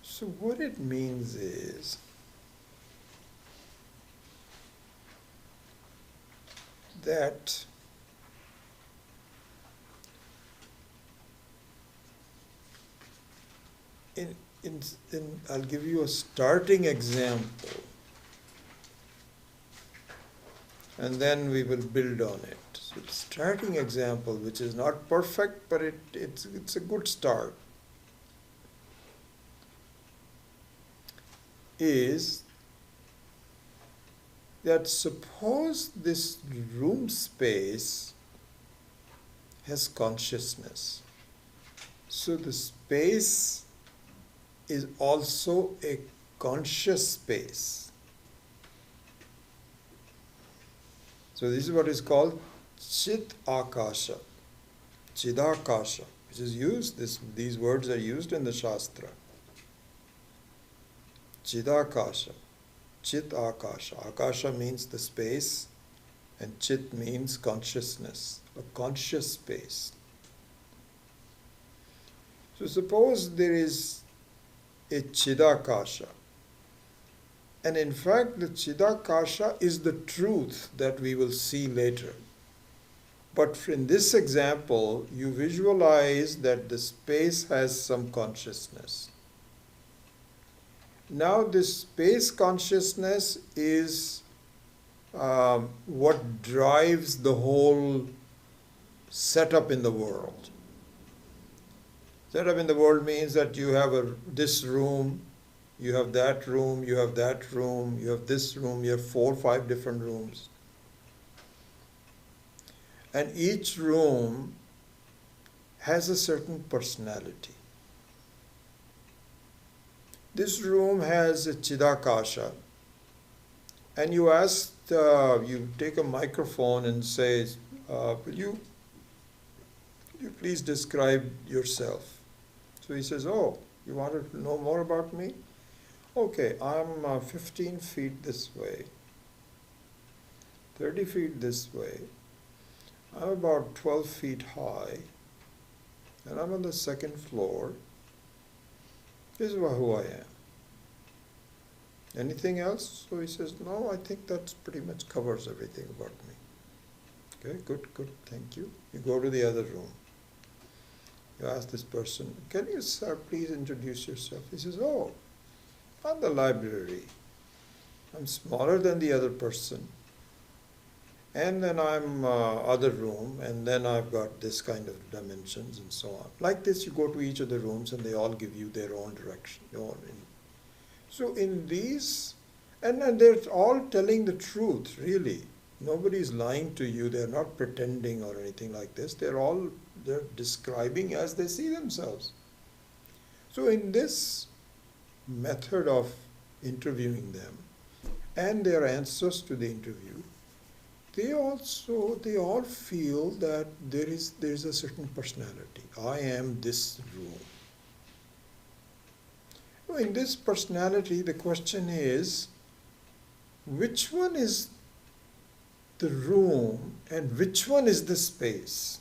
So what it means is that I'll give you a starting example, and then we will build on it. So the starting example, which is not perfect, but it's a good start, is that suppose this room space has consciousness. So the space is also a conscious space. So this is what is called Chit Akasha, Chidakasha, which is used, these words are used in the Shastra. Chidakasha, Chit Akasha. Akasha means the space, and Chit means consciousness, a conscious space. So suppose there is a Chidakasha, and in fact the Chidakasha is the truth that we will see later. But in this example, you visualize that the space has some consciousness. Now this space consciousness is what drives the whole setup in the world. Setup in the world means that you have this room, you have that room, you have that room, you have this room, you have 4 or 5 different rooms. And each room has a certain personality. This room has a Chidakasha, and you you take a microphone and say, will you please describe yourself? So he says, oh, you wanted to know more about me? Okay, I'm 15 feet this way, 30 feet this way, I'm about 12 feet high, and I'm on the 2nd floor. This is who I am. Anything else? So he says, no, I think that pretty much covers everything about me. Okay, good, thank you. You go to the other room. You ask this person, can you, sir, please introduce yourself? He says, oh, I'm the library. I'm smaller than the other person. and then I'm other room, and then I've got this kind of dimensions and so on. Like this, you go to each of the rooms and they all give you their own direction. So in these, and they're all telling the truth, really. Nobody's lying to you. They're not pretending or anything like this. They're describing as they see themselves. So in this method of interviewing them and their answers to the interview, they all feel that there is a certain personality. I am this room. So in this personality, the question is, which one is the room and which one is the space?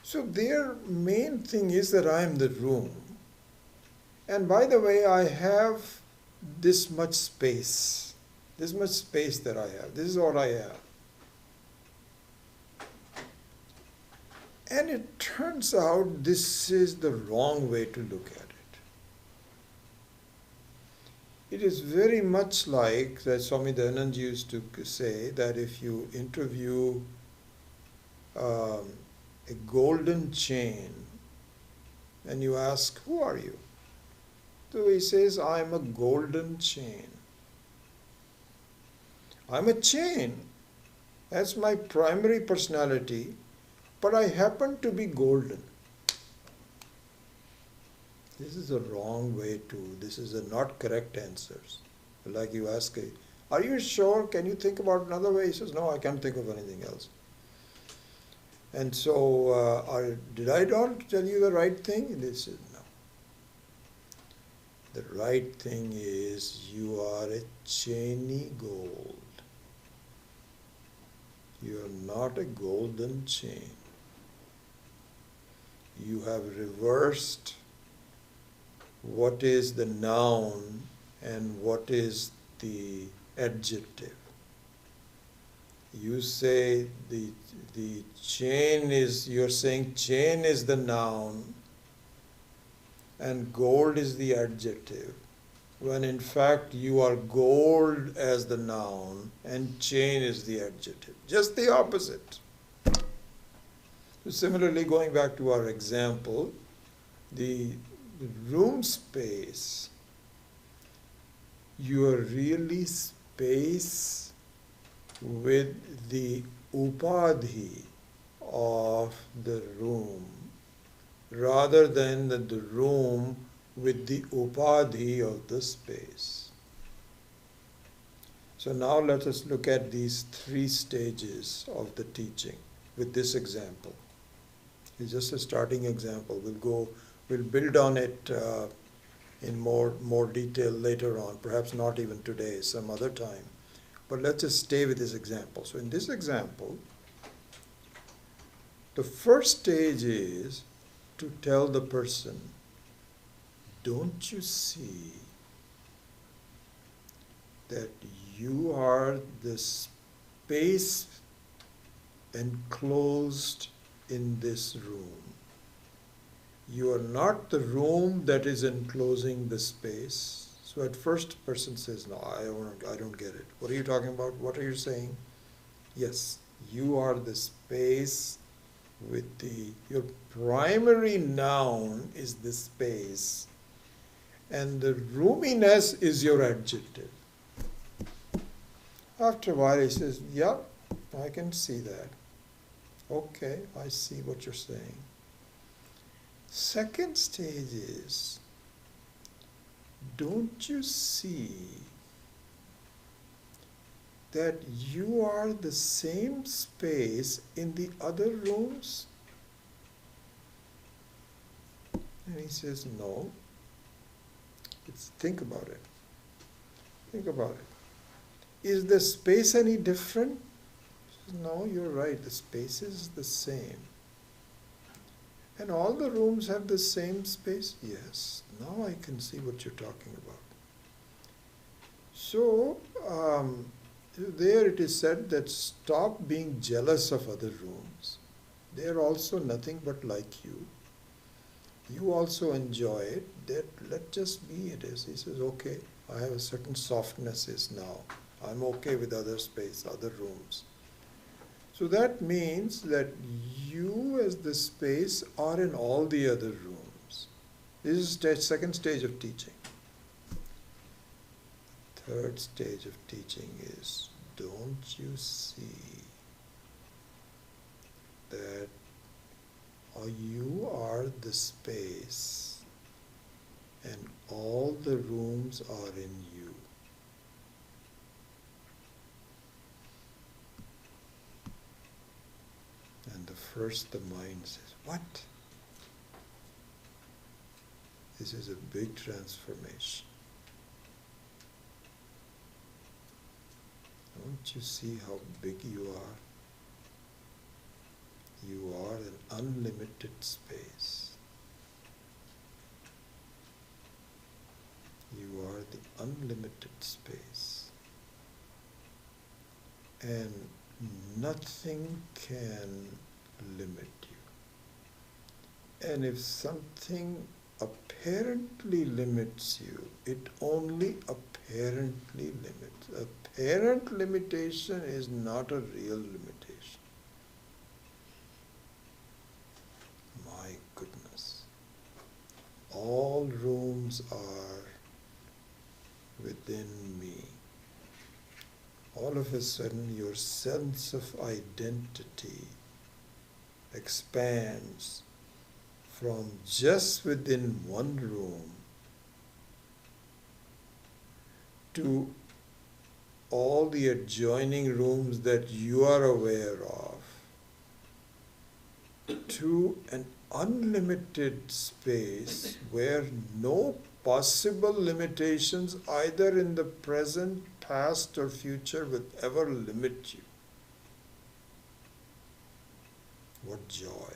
So their main thing is that I am the room. And by the way, I have this much space that I have. This is all I have. And it turns out this is the wrong way to look at it. It is very much like that Swami Dayanand used to say that if you interview a golden chain and you ask, who are you? So he says, I am a golden chain. I'm a chain. That's my primary personality, but I happen to be golden. This is a wrong way this is a not correct answers. Like you ask, are you sure? Can you think about another way? He says, no, I can't think of anything else. And so, did I not tell you the right thing? And he says, no. The right thing is you are a chainy gold. You are not a golden chain. You have reversed what is the noun and what is the adjective. You say the chain is, you're saying chain is the noun and gold is the adjective, when in fact you are gold as the noun and chain is the adjective. Just the opposite. So similarly, going back to our example, the room space, you are really space with the upadhi of the room, rather than the room with the upadhi of the space. So now let us look at these three stages of the teaching with this example. It's just a starting example. We'll build on it in more detail later on, perhaps not even today, some other time. But let's just stay with this example. So in this example, the first stage is to tell the person, don't you see that you are the space enclosed in this room? You are not the room that is enclosing the space. So at first the person says, no, I don't get it. What are you talking about? What are you saying? Yes, you are the space with your primary noun is the space, and the roominess is your adjective. After a while he says, yeah, I can see that. Okay, I see what you're saying. Second stage is, don't you see that you are the same space in the other rooms? And he says, no. Think about it. Think about it. Is the space any different? He says, no, you're right. The space is the same. And all the rooms have the same space? Yes. Now I can see what you're talking about. So, there it is said that stop being jealous of other rooms. They are also nothing but like you. You also enjoy it. Let just be it is. He says, okay, I have a certain softness is now. I'm okay with other space, other rooms. So that means that you as the space are in all the other rooms. This is the second stage of teaching. Third stage of teaching is, don't you see that you are the space and all the rooms are in you. And the mind says, what? This is a big transformation. Don't you see how big you are? You are an unlimited space. You are the unlimited space. And nothing can limit you. And if something apparently limits you, it only apparently limits. Apparent limitation is not a real limitation. My goodness. All rooms are within me. All of a sudden your sense of identity expands from just within one room to all the adjoining rooms that you are aware of, to an unlimited space where no possible limitations either in the present, past or future will ever limit you. What joy!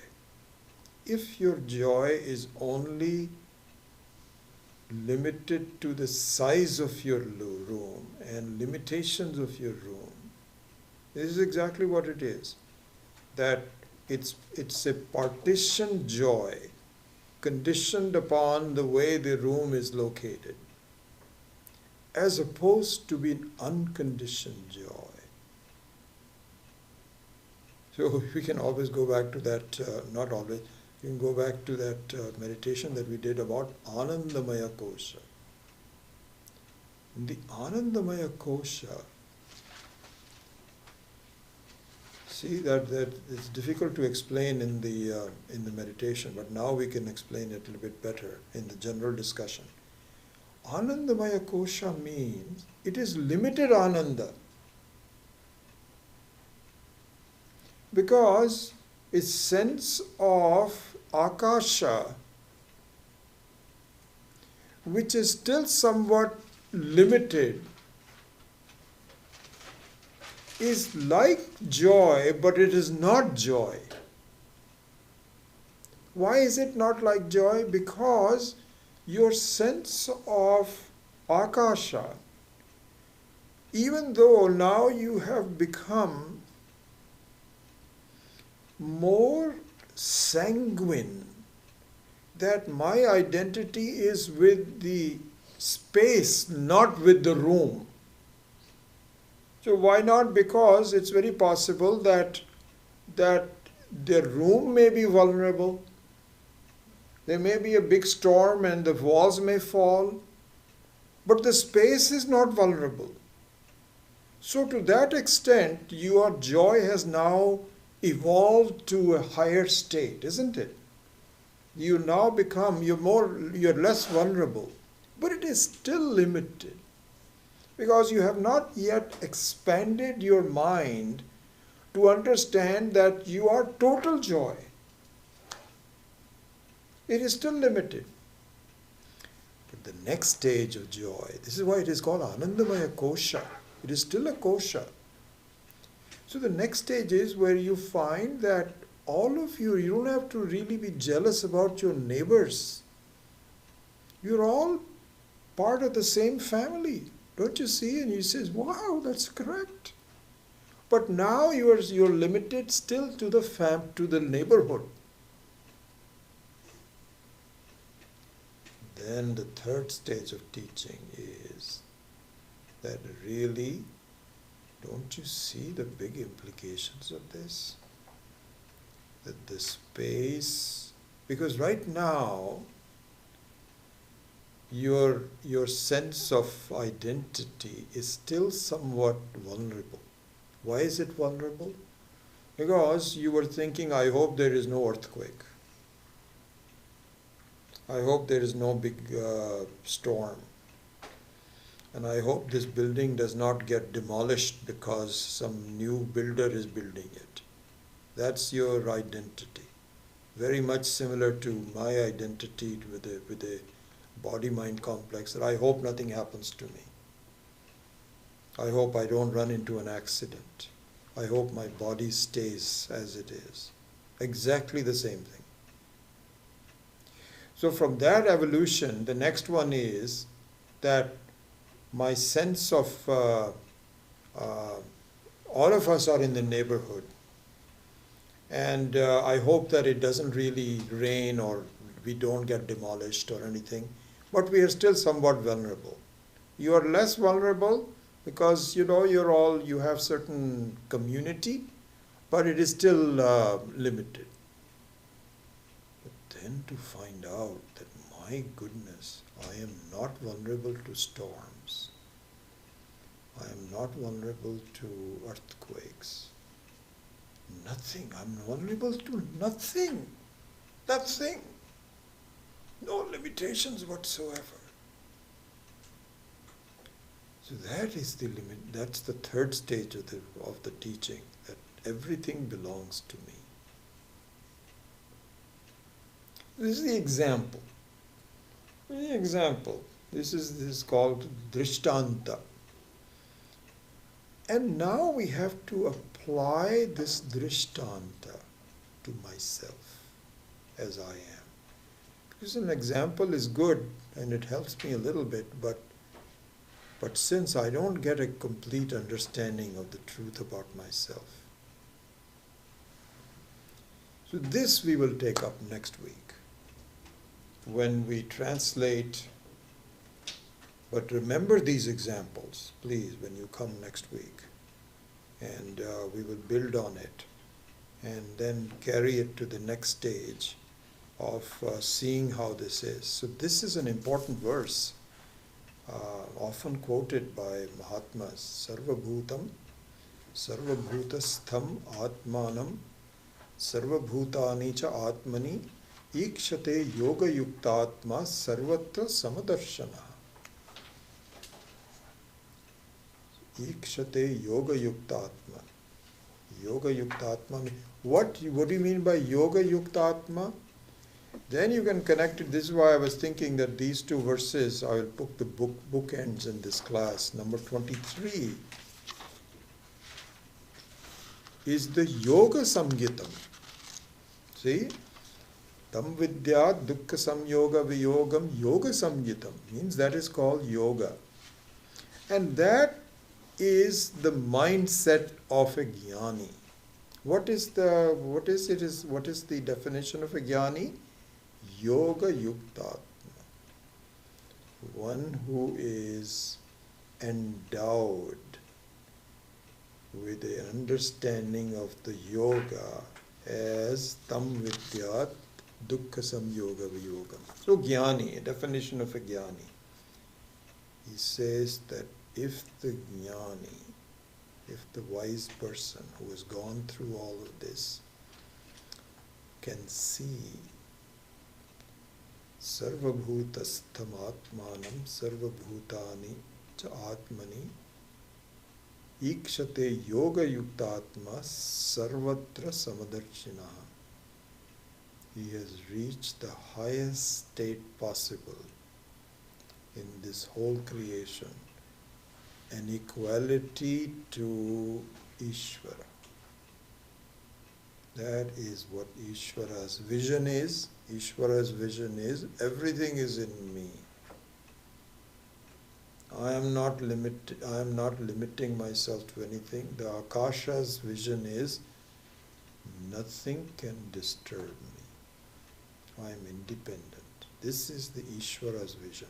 If your joy is only limited to the size of your room and limitations of your room, this is exactly what it is. That it's a partition joy conditioned upon the way the room is located, as opposed to being unconditioned joy. So we can always go back to that, not always, you can go back to that meditation that we did about Anandamaya Kosha. In the Anandamaya Kosha, see that it's difficult to explain in the meditation, but now we can explain it a little bit better in the general discussion. Anandamaya Kosha means it is limited Ananda, because its sense of Akasha, which is still somewhat limited, is like joy, but it is not joy. Why is it not like joy? Because your sense of Akasha, even though now you have become more sanguine, that my identity is with the space, not with the room. So why not? Because it's very possible that the room may be vulnerable. There may be a big storm and the walls may fall, but the space is not vulnerable. So to that extent, your joy has now evolved to a higher state, isn't it? You now become, you're less vulnerable, but it is still limited, because you have not yet expanded your mind to understand that you are total joy. It is still limited. But the next stage of joy, this is why it is called Anandamaya Kosha. It is still a kosha. So the next stage is where you find that all of you don't have to really be jealous about your neighbors. You're all part of the same family. Don't you see? And you say, wow, that's correct. But now you're limited still to the neighborhood. then the third stage of teaching is that really, don't you see the big implications of this? That the space, because right now, your sense of identity is still somewhat vulnerable. Why is it vulnerable? Because you were thinking, I hope there is no earthquake. I hope there is no big storm. And I hope this building does not get demolished because some new builder is building it. That's your identity. Very much similar to my identity with a body-mind complex, that I hope nothing happens to me. I hope I don't run into an accident. I hope my body stays as it is. Exactly the same thing. So from that evolution, the next one is that my sense of, all of us are in the neighborhood. And I hope that it doesn't really rain or we don't get demolished or anything. But we are still somewhat vulnerable. You are less vulnerable because you have certain community, but it is still limited. But then to find out that, my goodness, I am not vulnerable to storms. I am not vulnerable to earthquakes. Nothing. I'm vulnerable to nothing. Nothing. No limitations whatsoever. So that is the limit. That's the third stage of the teaching, that everything belongs to me. This is the example. The example. This is called Drishtanta. And now we have to apply this Drishtanta to myself as I am. Because an example is good and it helps me a little bit, but since I don't get a complete understanding of the truth about myself, so this we will take up next week when we translate. But remember these examples, please, when you come next week. And we will build on it and then carry it to the next stage of seeing how this is. So this is an important verse, often quoted by Mahatmas. Sarvabhutam, sarvabhutastham atmanam, sarvabhutani cha atmani, ikshate yoga yuktatma sarvatra samadarshana. Ikshate yoga yuktatma. Yoga yuktatma. What do you mean by yoga yuktatma? Then you can connect it. This is why I was thinking that these two verses, I will put the bookends in this class. Number 23 is the yoga samgitam. See? Tam vidyat dukkha samyoga viyogam yoga samgitam. Means that is called yoga. And that is the mindset of a jnani. What is the definition of a jnani? Yoga yuktatma. One who is endowed with the understanding of the yoga as tam vidyat dukkha samyoga viyogam. So jnani, a definition of a jnani. He says that if the jnani, if the wise person who has gone through all of this can see sarvabhutastham atmanam sarvabhutani cha atmani ikshate yoga yuktatma sarvatra samadarshinaha, he has reached the highest state possible in this whole creation, an equality to Ishvara. That is what Ishvara's vision is. Ishvara's vision is, everything is in me. I am not limiting myself to anything. The Akasha's vision is, nothing can disturb me. I am independent. This is the Ishvara's vision.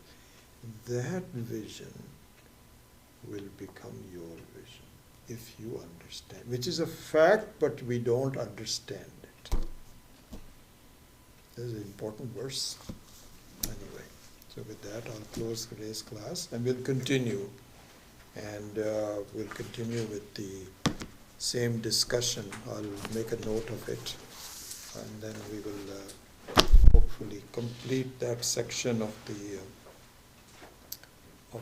That vision will become your vision if you understand, which is a fact, but we don't understand it. This is an important verse. Anyway, so with that, I'll close today's class and we'll continue. And we'll continue with the same discussion. I'll make a note of it, and then we will hopefully complete that section of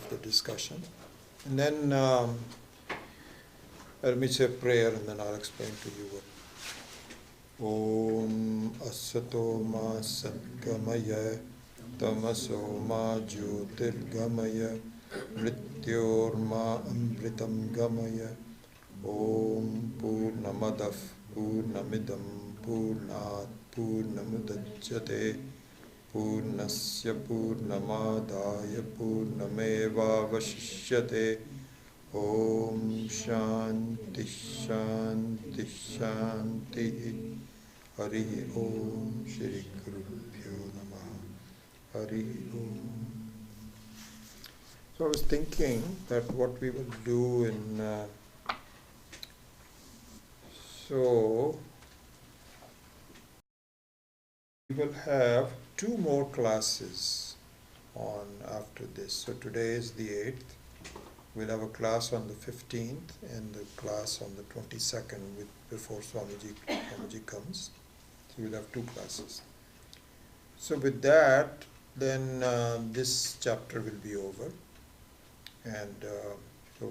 the discussion. And then let me say a prayer, and then I'll explain to you what. Om Asato Ma Satgamaya Tamaso Ma Jyotirgamaya Mrityorma Amritam Gamaya. Om Purnamadav Purnamidam Purnat Purnamudachyate Purnasya Purnamadaya Purnameva Vashishyate. Om Shanti Shanti Shanti. Hari Om Shri Gurubhyo Namaha. Hari Om. So I was thinking that what we will do so we will have 2 more classes on after this. So today is the 8th. We'll have a class on the 15th and the class on the 22nd before Swamiji comes. So we'll have 2 classes. So with that, then this chapter will be over. And so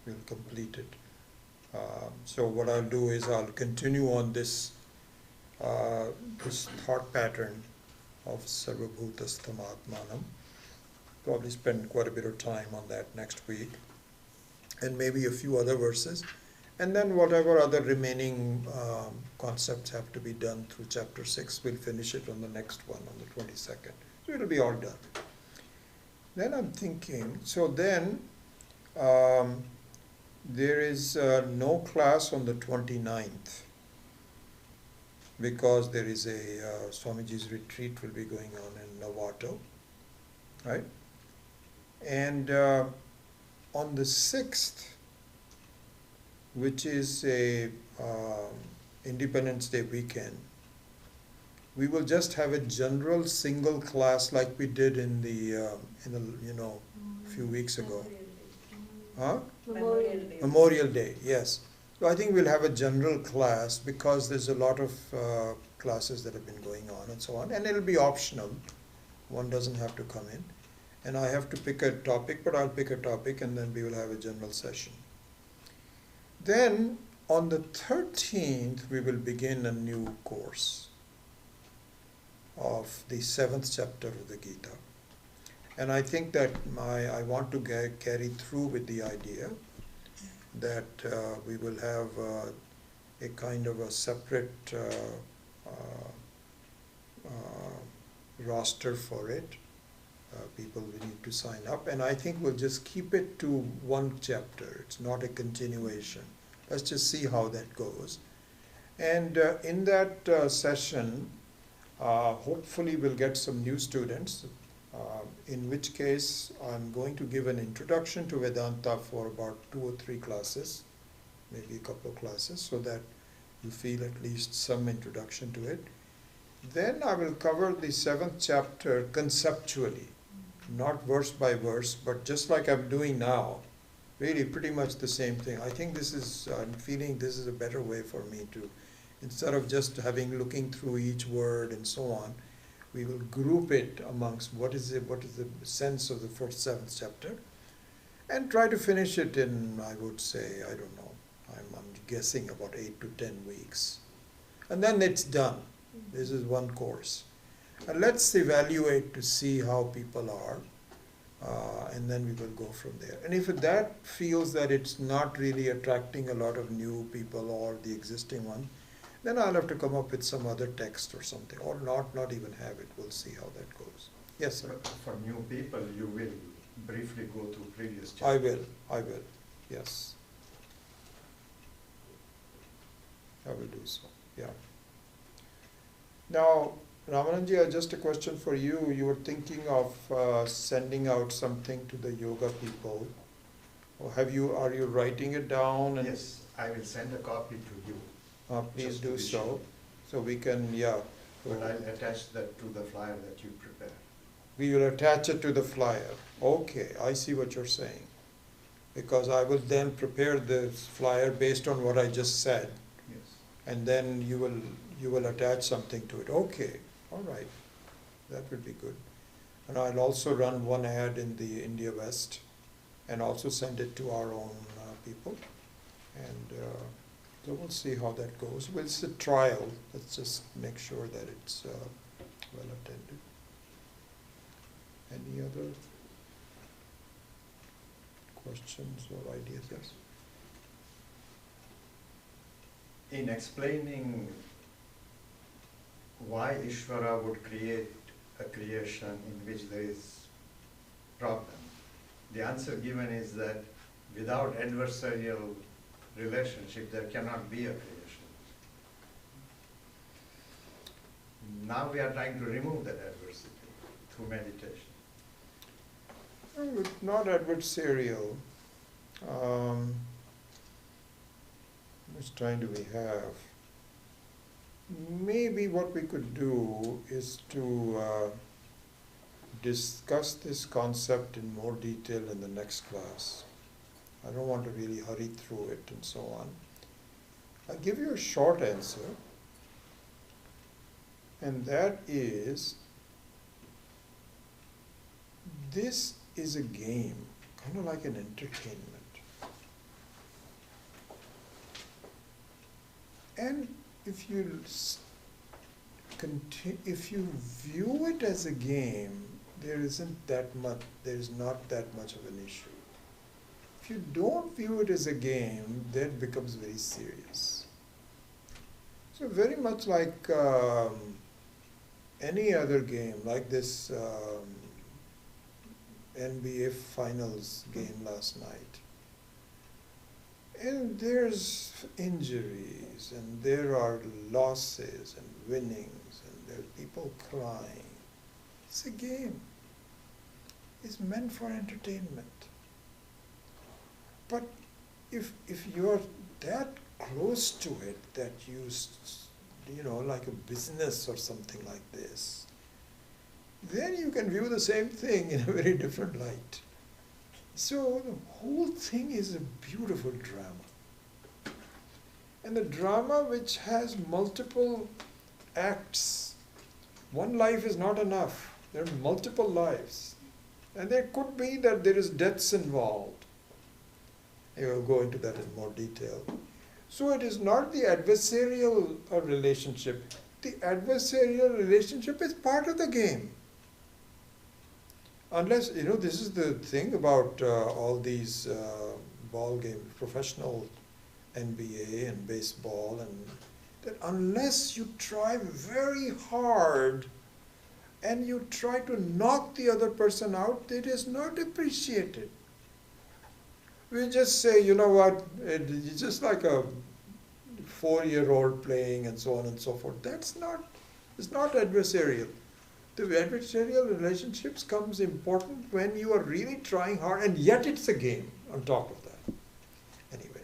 we'll complete it. So what I'll do is I'll continue on this thought pattern of Sarvabhutastamatmanam. Probably spend quite a bit of time on that next week, and maybe a few other verses, and then whatever other remaining concepts have to be done through chapter 6, we'll finish it on the next one on the 22nd. So it'll be all done. Then I'm thinking, so then there is no class on the 29th because there is a Swamiji's retreat will be going on in Novato, right? And on the 6th, which is a Independence Day weekend, we will just have a general single class like we did in the few weeks ago. Huh? Memorial Day, yes. So I think we'll have a general class because there's a lot of classes that have been going on and so on, and it'll be optional. One doesn't have to come in. And I have to pick a topic, but I'll pick a topic and then we will have a general session. Then on the 13th, we will begin a new course of the 7th chapter of the Gita. And I think that I want to carry through with the idea that we will have a kind of a separate roster for it. People will need to sign up, and I think we'll just keep it to 1 chapter. It's not a continuation. Let's just see how that goes. And in that session, hopefully we'll get some new students, in which case I'm going to give an introduction to Vedanta for about 2 or 3 classes, maybe a couple of classes, so that you feel at least some introduction to it. Then I will cover the 7th chapter conceptually, not verse by verse, but just like I'm doing now, really pretty much the same thing. I think I'm feeling this is a better way for me to, instead of just looking through each word and so on, we will group it amongst what is the sense of the 7th chapter, and try to finish it in, I would say, I don't know, I'm guessing about 8 to 10 weeks. And then it's done. This is 1 course. And let's evaluate to see how people are, and then we will go from there. And if that feels that it's not really attracting a lot of new people or the existing one, then I'll have to come up with some other text or something, or not even have it. We'll see how that goes. Yes, sir. But for new people, you will briefly go through previous chapters. I will, yes. I will do so, yeah. Now, Ramananji, just a question for you. You were thinking of sending out something to the yoga people. Or are you writing it down? And Yes, I will send a copy to you. please Just to do be so. sure. So we can, yeah. But I'll attach that to the flyer that you prepare. We will attach it to the flyer. Okay, I see what you're saying. Because I will then prepare the flyer based on what I just said, Yes. and then you will attach something to it. Okay, all right, that would be good. And I'll also run one ad in the India West, and also send it to our own people. And so we'll see how that goes. Well, it's a trial. Let's just make sure that it's well attended. Any other questions or ideas? Yes. In explaining why Ishvara would create a creation in which there is problem, the answer given is that without adversarial relationship, there cannot be a creation. Now we are trying to remove that adversity through meditation. No, it's not adversarial. How much time do we have? Maybe what we could do is to discuss this concept in more detail in the next class. I don't want to really hurry through it and so on. I'll give you a short answer, and that is, this is a game, kind of like an entertainment. And if you if you view it as a game, there is not that much of an issue. If you don't view it as a game, that becomes very serious. So very much like any other game, like this NBA Finals game last night. And there's injuries, and there are losses and winnings, and there are people crying. It's a game. It's meant for entertainment. But if you're that close to it that like a business or something like this, then you can view the same thing in a very different light. So the whole thing is a beautiful drama. And the drama which has multiple acts. One life is not enough. There are multiple lives. And there could be that there is deaths involved. I will go into that in more detail. So it is not the adversarial relationship. The adversarial relationship is part of the game. Unless, this is the thing about all these ball games, professional NBA and baseball, and that unless you try very hard and you try to knock the other person out, it is not appreciated. We just say, you know what, it's just like a 4-year-old playing and so on and so forth. It's not adversarial. The adversarial relationships comes important when you are really trying hard, and yet it's a game on top of that. Anyway,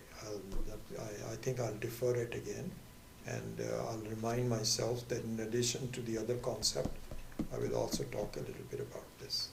I think I'll defer it again, and I'll remind myself that in addition to the other concept, I will also talk a little bit about this.